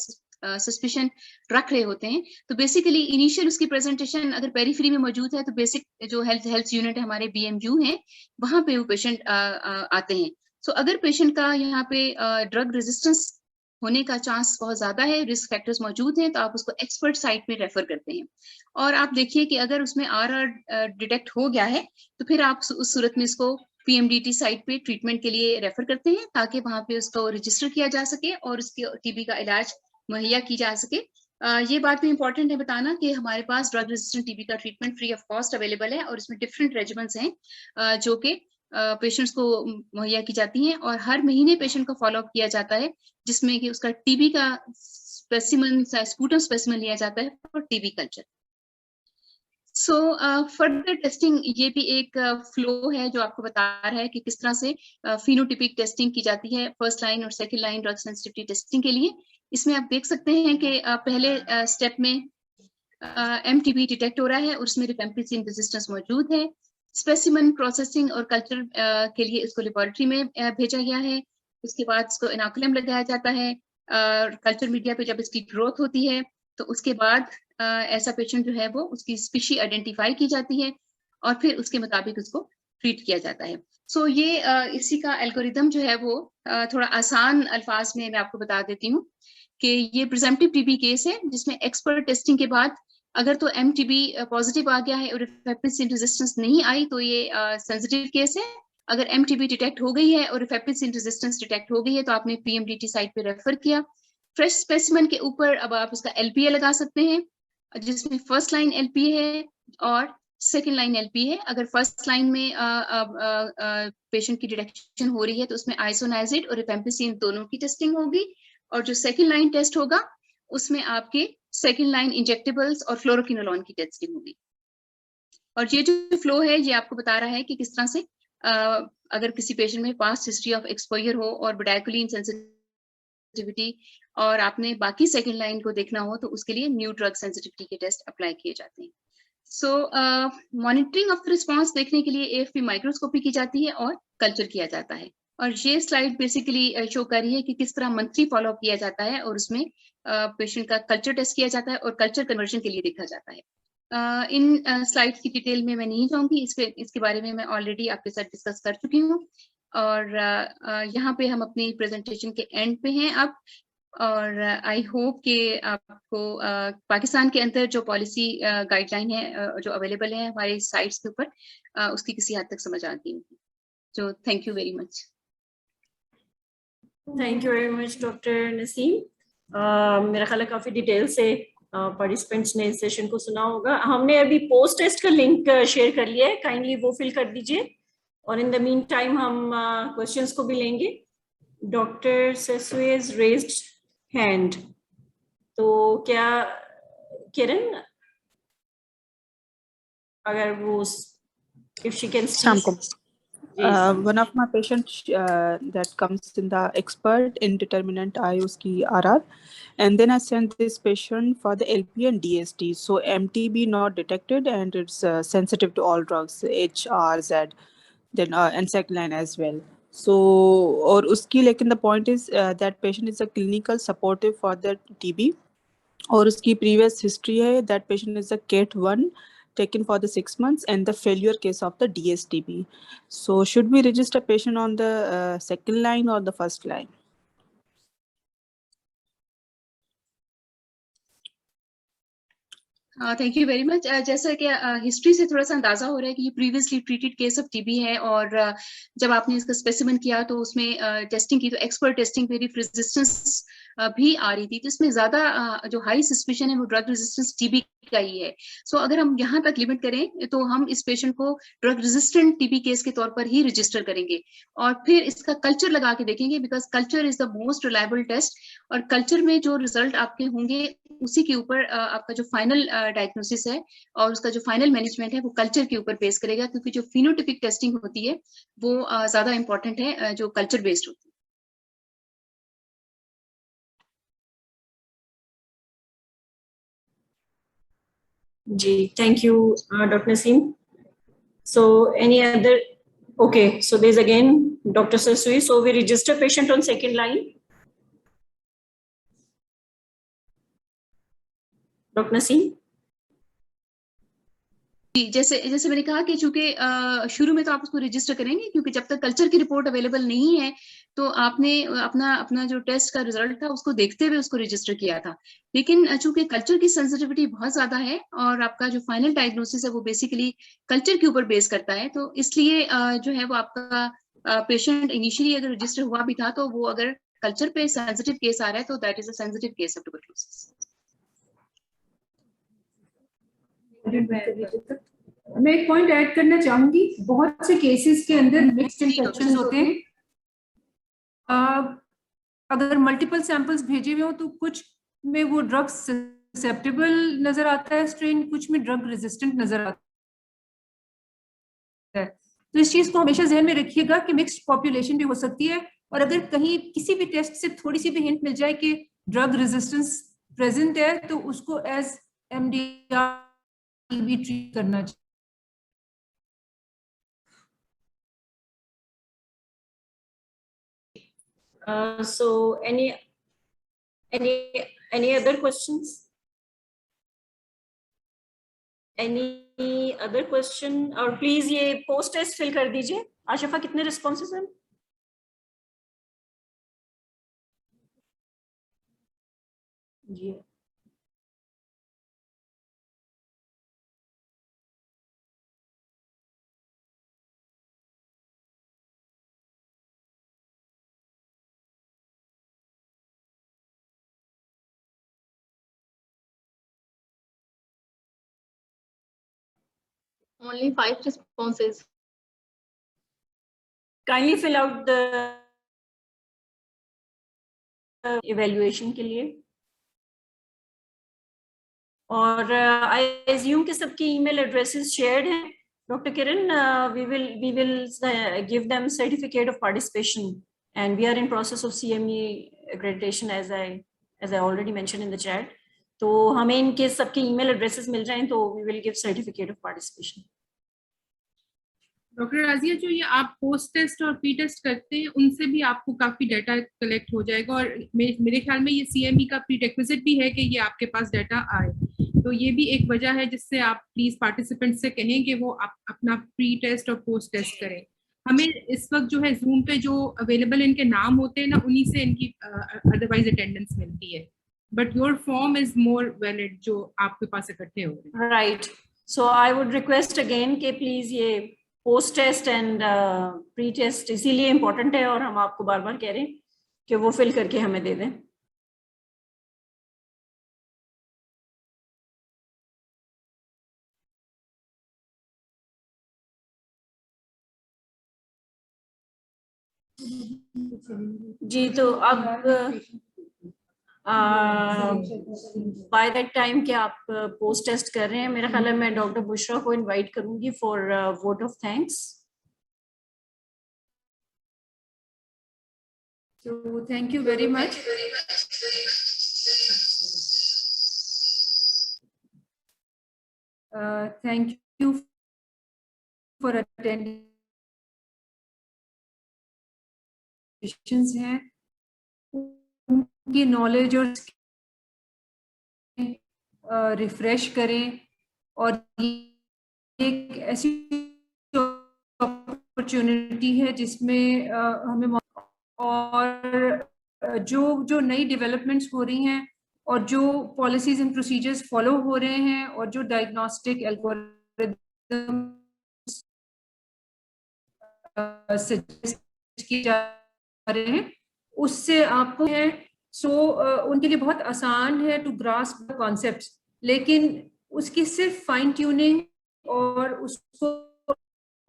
सस्पिशन रख रहे होते हैं तो बेसिकली इनिशियल उसकी प्रेजेंटेशन अगर पेरिफेरी में मौजूद है तो बेसिक जो हेल्थ यूनिट है हमारे BMU हैं, वहां पे वो पेशेंट आते हैं। सो अगर पेशेंट का यहाँ पे ड्रग रेजिस्टेंस होने का चांस बहुत ज्यादा है, रिस्क फैक्टर्स मौजूद हैं, तो आप उसको एक्सपर्ट साइट में रेफर करते हैं। और आप देखिए कि अगर उसमें RR डिटेक्ट हो गया है तो फिर आप उस सूरत में इसको PMDT साइट पे ट्रीटमेंट के लिए रेफर करते हैं, ताकि वहां पे उसको रजिस्टर किया जा सके और उसके TB का इलाज मुहैया की जा सके। ये बात भी इंपॉर्टेंट है बताना कि हमारे पास ड्रग रेजिस्टेंट TB का treatment free of cost available है, और इसमें डिफरेंट रेजिमेंट्स हैं जो कि पेशेंट्स को मुहैया की जाती हैं, और हर महीने पेशेंट को फॉलोअप किया जाता है, जिसमें कि उसका TB का स्पेसिमेन स्पूटम स्पेसिमेन लिया जाता है for TB culture. So further testing ये भी एक फ्लो है जो आपको बता रहा है कि किस तरह से फिनोटिपिक टेस्टिंग की जाती है फर्स्ट लाइन और second line drug sensitivity testing के लिए। इसमें आप देख सकते हैं कि पहले स्टेप में MTB डिटेक्ट हो रहा है और उसमें रिपेम्पिसिन रेजिस्टेंस मौजूद है। स्पेसिमेन प्रोसेसिंग और कल्चर के लिए इसको लेबोरेटरी में भेजा गया है। उसके बाद इसको इनोकुलम लगाया जाता है। कल्चर मीडिया पे जब इसकी ग्रोथ होती है तो उसके बाद ऐसा पेशेंट जो है वो उसकी स्पीशी आइडेंटिफाई की जाती है और फिर उसके मुताबिक उसको ट्रीट किया जाता है। सो ये इसी का एल्गोरिदम जो है वो थोड़ा आसान अल्फाज में मैं आपको बता देती हूँ कि ये प्रिजम्पटिव TB केस है जिसमें एक्सपर्ट टेस्टिंग के बाद अगर तो MTB पॉजिटिव आ गया है और रिफेप्टिसिन रेजिस्टेंस नहीं आई तो ये सेंसिटिव केस है। अगर MTB डिटेक्ट हो गई है और रिफेप्टिसिन रेजिस्टेंस डिटेक्ट हो गई है तो आपने PMDT साइट पे रेफर किया। फ्रेश स्पेसिमेन के ऊपर अब आप उसका LPA लगा सकते हैं, जिसमें फर्स्ट लाइन LPA है और सेकेंड लाइन LPA है। अगर फर्स्ट लाइन में पेशेंट की डिटेक्शन हो रही है तो उसमें आइसोनाइजिड और रिफेम्पिसिन दोनों की टेस्टिंग होगी, और जो सेकेंड लाइन टेस्ट होगा उसमें आपके सेकेंड लाइन इंजेक्टेबल्स और फ्लोरोकिनोलॉन की टेस्टिंग होगी। और ये जो फ्लो है ये आपको बता रहा है कि किस तरह से अगर किसी पेशेंट में पास्ट हिस्ट्री ऑफ एक्सपोजर हो और बुडाइकोलिन सेंसिटिविटी और आपने बाकी सेकेंड लाइन को देखना हो तो उसके लिए न्यू ड्रग सेंसिटिविटी के टेस्ट अप्लाई किए जाते हैं। सो मॉनिटरिंग ऑफ रिस्पॉन्स देखने के लिए AFP माइक्रोस्कोपी की जाती है और कल्चर किया जाता है। और ये स्लाइड बेसिकली शो कर रही है कि किस तरह मंथली फॉलोअप किया जाता है और उसमें पेशेंट का कल्चर टेस्ट किया जाता है और कल्चर कन्वर्जन के लिए देखा जाता है। इन स्लाइड्स की डिटेल में मैं नहीं जाऊंगी, इसके बारे में मैं ऑलरेडी आपके साथ डिस्कस कर चुकी हूँ। और यहाँ पे हम अपनी प्रेजेंटेशन के एंड पे हैं अब, और आई होप कि आपको पाकिस्तान के अंदर जो पॉलिसी गाइडलाइन है जो अवेलेबल है हमारी साइट्स के ऊपर उसकी किसी हद तक समझ आती होगी। So thank you very much. Thank you very much, Dr. Naseem. मेरा ख्याल है काफी डिटेल से पार्टिसिपेंट्स ने इस सेशन को सुना होगा। हमने अभी पोस्ट टेस्ट का लिंक शेयर कर लिया है, काइंडली वो फिल कर दीजिए, और इन द मीन टाइम हम क्वेश्चंस को भी लेंगे। डॉक्टर सेसुएज रेज्ड हैंड, तो क्या किरण अगर वो if she can One of my patients that comes in the expert indeterminate I उसकी RR, and then I sent this patient for the LP and DST. So MTB not detected, and it's sensitive to all drugs, HRZ, then and second line as well. So और उसकी लेकिन the point is that patient is a clinical supportive for the TB, और उसकी previous history है that patient is a CAT1 taken for the 6 months and the failure case of the DSTB. So should we register patient on the second line or the first line? Thank you very much. जैसा कि हिस्ट्री से थोड़ा सा अंदाजा हो रहा है कि ये previously treated case of TB है, और जब आपने इसका स्पेसिमेन किया तो उसमें टेस्टिंग की तो एक्सपर्ट टेस्टिंग पे रेजिस्टेंस भी आ रही थी, तो इसमें ज्यादा जो हाई सस्पिशन है वो ड्रग रेजिस्टेंस टीबी का ही है। सो अगर हम यहाँ तक लिमिट करें तो हम इस पेशेंट को ड्रग रेजिस्टेंट टीबी केस के तौर पर ही रजिस्टर करेंगे, और फिर इसका कल्चर लगा के देखेंगे, because culture is the most reliable test, और कल्चर में जो रिजल्ट आपके होंगे उसी के ऊपर आपका जो फाइनल डायग्नोसिस है और उसका जो फाइनल मैनेजमेंट है वो कल्चर के ऊपर बेस करेगा, क्योंकि जो फिनोटिपिक टेस्टिंग होती है वो ज्यादा इंपॉर्टेंट है जो कल्चर बेस्ड होती है। जी, thank you, Dr. Naseem. So any other? Okay, so there's again Dr. Sasui. So we register patient on second line. Dr. Naseem. जैसे जैसे मैंने कहा कि चूंकि शुरू में तो आप उसको रजिस्टर करेंगे, क्योंकि जब तक कल्चर की रिपोर्ट अवेलेबल नहीं है तो आपने अपना जो टेस्ट का रिजल्ट था उसको देखते हुए उसको रजिस्टर किया था। लेकिन चूंकि कल्चर की सेंसिटिविटी बहुत ज्यादा है और आपका जो फाइनल डायग्नोसिस है वो बेसिकली कल्चर के ऊपर बेस करता है, तो इसलिए जो है वो आपका पेशेंट इनिशियली अगर रजिस्टर हुआ भी था तो वो अगर कल्चर पे सेंसिटिव केस आ रहा है तो that is a sensitive case of tuberculosis. मैं एक पॉइंट ऐड करना चाहूंगी, बहुत से केसेस के अंदर मिक्स्ड इन्फेक्शंस होते हैं। अगर मल्टीपल सैंपल्स भेजे हुए हो तो कुछ में वो ड्रग ससेप्टेबल नजर आता है स्ट्रेन, कुछ में ड्रग रेजिस्टेंट नजर आता है। तो इस चीज को हमेशा ध्यान में रखिएगा कि मिक्स्ड पॉपुलेशन भी हो सकती है, और अगर कहीं किसी भी टेस्ट से थोड़ी सी भी हिंट मिल जाए कि ड्रग रेजिस्टेंस प्रेजेंट है तो उसको एज एमडीआर भी ट्रीट करना चाहिए। So any other questions? Any other question? और प्लीज ये पोस्ट टेस्ट फिल कर दीजिए। आशिफा, कितने रिस्पॉन्सेस हैं? जी, Only 5 responses. kindly fill out the evaluation के लिए। और आई एज्यूम कि सबकी ईमेल एड्रेसेस शेयर्ड हैं। Doctor Kiran, we will give them certificate of participation, and we are in process of CME accreditation as I already mentioned in the chat. तो हमें इनके सबके ईमेल एड्रेसेस मिल जाएं तो we will give certificate of participation. Doctor Razia, जो ये आप पोस्ट टेस्ट और प्री टेस्ट करते हैं उनसे भी आपको काफी डाटा कलेक्ट हो जाएगा, और मेरे ख्याल में ये सीएमई का प्रीरेक्विजिट भी है कि ये आपके पास डाटा आए, तो ये भी एक वजह है जिससे आप प्लीज पार्टिसिपेंट से कहें कि वो अपना प्री टेस्ट और पोस्ट टेस्ट करें। हमें इस वक्त जो है जूम पे जो अवेलेबल इनके नाम होते हैं ना, उन्हीं से इनकी अदरवाइज अटेंडेंस मिलती है, but your form is more valid जो आपके पास इकट्ठे हो रहे हैं। Right, so I would request again कि प्लीज ये post test and pre test इसीलिए इम्पोर्टेंट है, और हम आपको बार बार कह रहे हैं कि वो फिल करके हमें दे दें। जी, तो अब बाय दैट टाइम कि आप पोस्ट टेस्ट कर रहे हैं, मेरा ख्याल है मैं डॉक्टर बुशरा को इनवाइट करूंगी for vote of thanks. So thank you very much. Thank you for attending. हैं उनकी नॉलेज और रिफ्रेश करें और एक ऐसी अपॉर्चुनिटी है जिसमें हमें और जो नई डेवलपमेंट्स हो रही हैं और जो पॉलिसीज एंड प्रोसीजर्स फॉलो हो रहे हैं और जो डायग्नोस्टिक एल्गोरिथम सजेस्ट किए जा रहे हैं उससे आपको है उनके लिए बहुत आसान है टू ग्रास्प द कॉन्सेप्ट्स, लेकिन उसकी सिर्फ फाइन ट्यूनिंग और उसको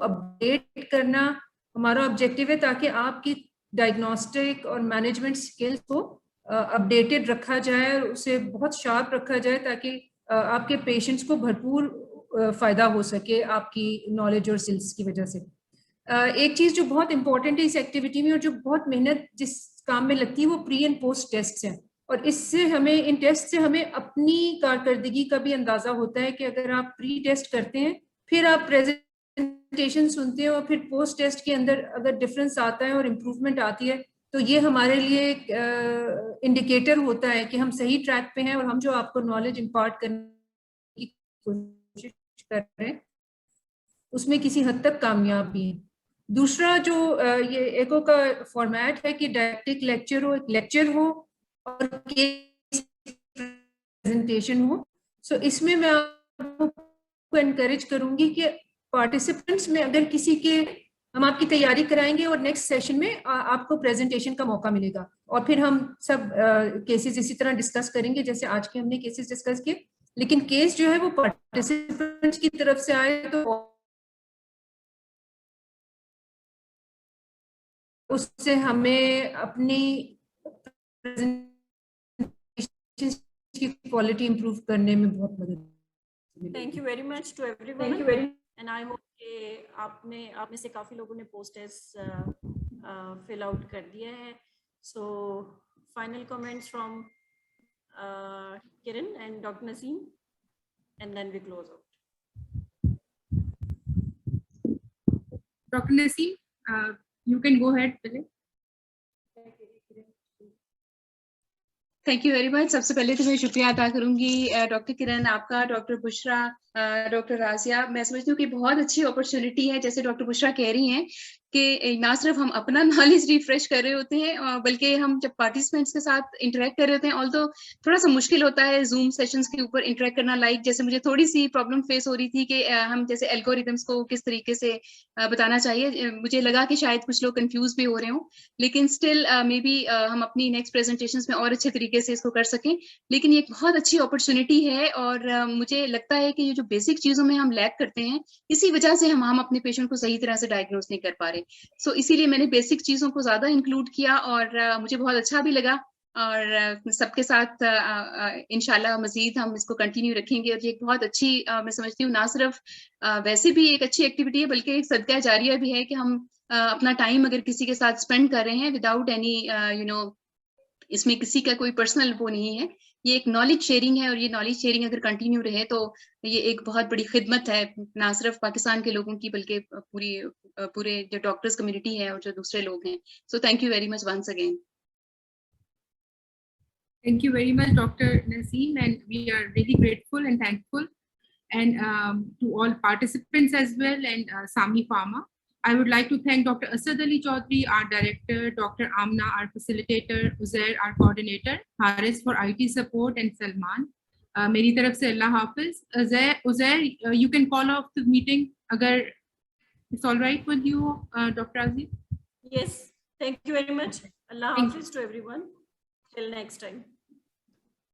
अपडेट करना हमारा ऑब्जेक्टिव है ताकि आपकी डायग्नोस्टिक और मैनेजमेंट स्किल्स को अपडेटेड रखा जाए और उसे बहुत शार्प रखा जाए ताकि आपके पेशेंट्स को भरपूर फायदा हो सके आपकी नॉलेज और स्किल्स की वजह से। एक चीज जो बहुत इंपॉर्टेंट है इस एक्टिविटी में और जो बहुत मेहनत जिस काम में लगती है वो प्री एंड पोस्ट टेस्ट है, और इससे हमें इन टेस्ट से हमें अपनी कारकर्दगी का भी अंदाजा होता है कि अगर आप प्री टेस्ट करते हैं फिर आप प्रेजेंटेशन सुनते हैं और फिर पोस्ट टेस्ट के अंदर अगर डिफरेंस आता है और इम्प्रूवमेंट आती है तो ये हमारे लिए एक इंडिकेटर होता है कि हम सही ट्रैक पे हैं और हम जो आपको नॉलेज इम्पार्ट करने की कोशिश कर रहे हैं उसमें किसी हद तक कामयाब भी हैं। दूसरा जो ये एको का फॉर्मेट है कि डायरेक्टिक लेक्चर हो, एक लेक्चर हो और केस प्रेजेंटेशन हो। सो इसमें मैं आपको एनकरेज करूंगी कि पार्टिसिपेंट्स में अगर किसी के हम आपकी तैयारी कराएंगे और नेक्स्ट सेशन में आपको प्रेजेंटेशन का मौका मिलेगा और फिर हम सब केसेस इसी तरह डिस्कस करेंगे जैसे आज के हमने केसेस डिस्कस किए, लेकिन केस जो है वो पार्टिसिपेंट्स की तरफ से आए तो उससे हमें अपनी की क्वालिटी इंप्रूव करने में बहुत मदद मिलेगी। Thank you very much to everyone. Thank you very and I hope कि आप में से काफी लोगों ने पोस्ट टेस्ट फिल आउट कर दिया है। So final comments from Kiran and doctor Naseem and then we close out. Dr. Naseem, you can go ahead, Philip. Thank you very much. सबसे पहले तो मैं शुक्रिया अदा करूंगी डॉक्टर किरण आपका, डॉक्टर बुशरा, डॉक्टर राजिया। मैं समझती हूँ कि बहुत अच्छी अपॉर्चुनिटी है, जैसे डॉक्टर बुशरा कह रही हैं कि ना सिर्फ हम अपना नॉलेज रिफ्रेश कर रहे होते हैं बल्कि हम जब पार्टिसिपेंट्स के साथ इंटरेक्ट कर रहे होते हैं, ऑल्दो थोड़ा सा मुश्किल होता है जूम सेशंस के ऊपर इंटरेक्ट करना। लाइक जैसे मुझे थोड़ी सी प्रॉब्लम फेस हो रही थी कि हम जैसे एल्गोरिथम्स को किस तरीके से बताना चाहिए। मुझे लगा कि शायद कुछ लोग कंफ्यूज भी हो रहे हों, लेकिन स्टिल मे बी हम अपनी नेक्स्ट प्रेजेंटेशंस में और अच्छे तरीके से इसको कर सकें। लेकिन ये एक बहुत अच्छी अपॉर्चुनिटी है और मुझे लगता है कि ये जो बेसिक चीजों में हम लैक करते हैं इसी वजह से हम अपने पेशेंट को सही तरह से डायग्नोज नहीं कर पा रहे। सो इसीलिए मैंने बेसिक चीजों को ज्यादा इंक्लूड किया और मुझे बहुत अच्छा भी लगा और सबके साथ इंशाल्लाह मजीद हम इसको कंटिन्यू रखेंगे। और ये एक बहुत अच्छी मैं समझती हूँ ना सिर्फ वैसे भी एक अच्छी एक्टिविटी है बल्कि एक सदका जारिया भी है कि हम अपना टाइम अगर किसी के साथ स्पेंड कर रहे हैं विदाउट एनी इसमें किसी का कोई पर्सनल वो नहीं है, ये एक नॉलेज शेयरिंग है और ये नॉलेज शेयरिंग अगर कंटिन्यू रहे तो ये एक बहुत बड़ी खिदमत है ना सिर्फ पाकिस्तान के लोगों की बल्कि पूरे जो डॉक्टर्स कम्युनिटी है और जो दूसरे लोग हैं। So thank you very much once again. Thank you very much, Dr. Naseem, and we are really grateful and thankful, and to all participants as well, and Sami Pharma. I would like to thank Dr. Asad Ali Chaudhary, our director, Dr. Amna, our facilitator, Uzair, our coordinator, Haris for IT support, and Salman. मेरी तरफ से अल्लाह हाफिज। Uzair, you can call off the meeting अगर it's all right with you, Dr. Aziz. Yes, thank you very much. Allah Hafiz to everyone. Till next time.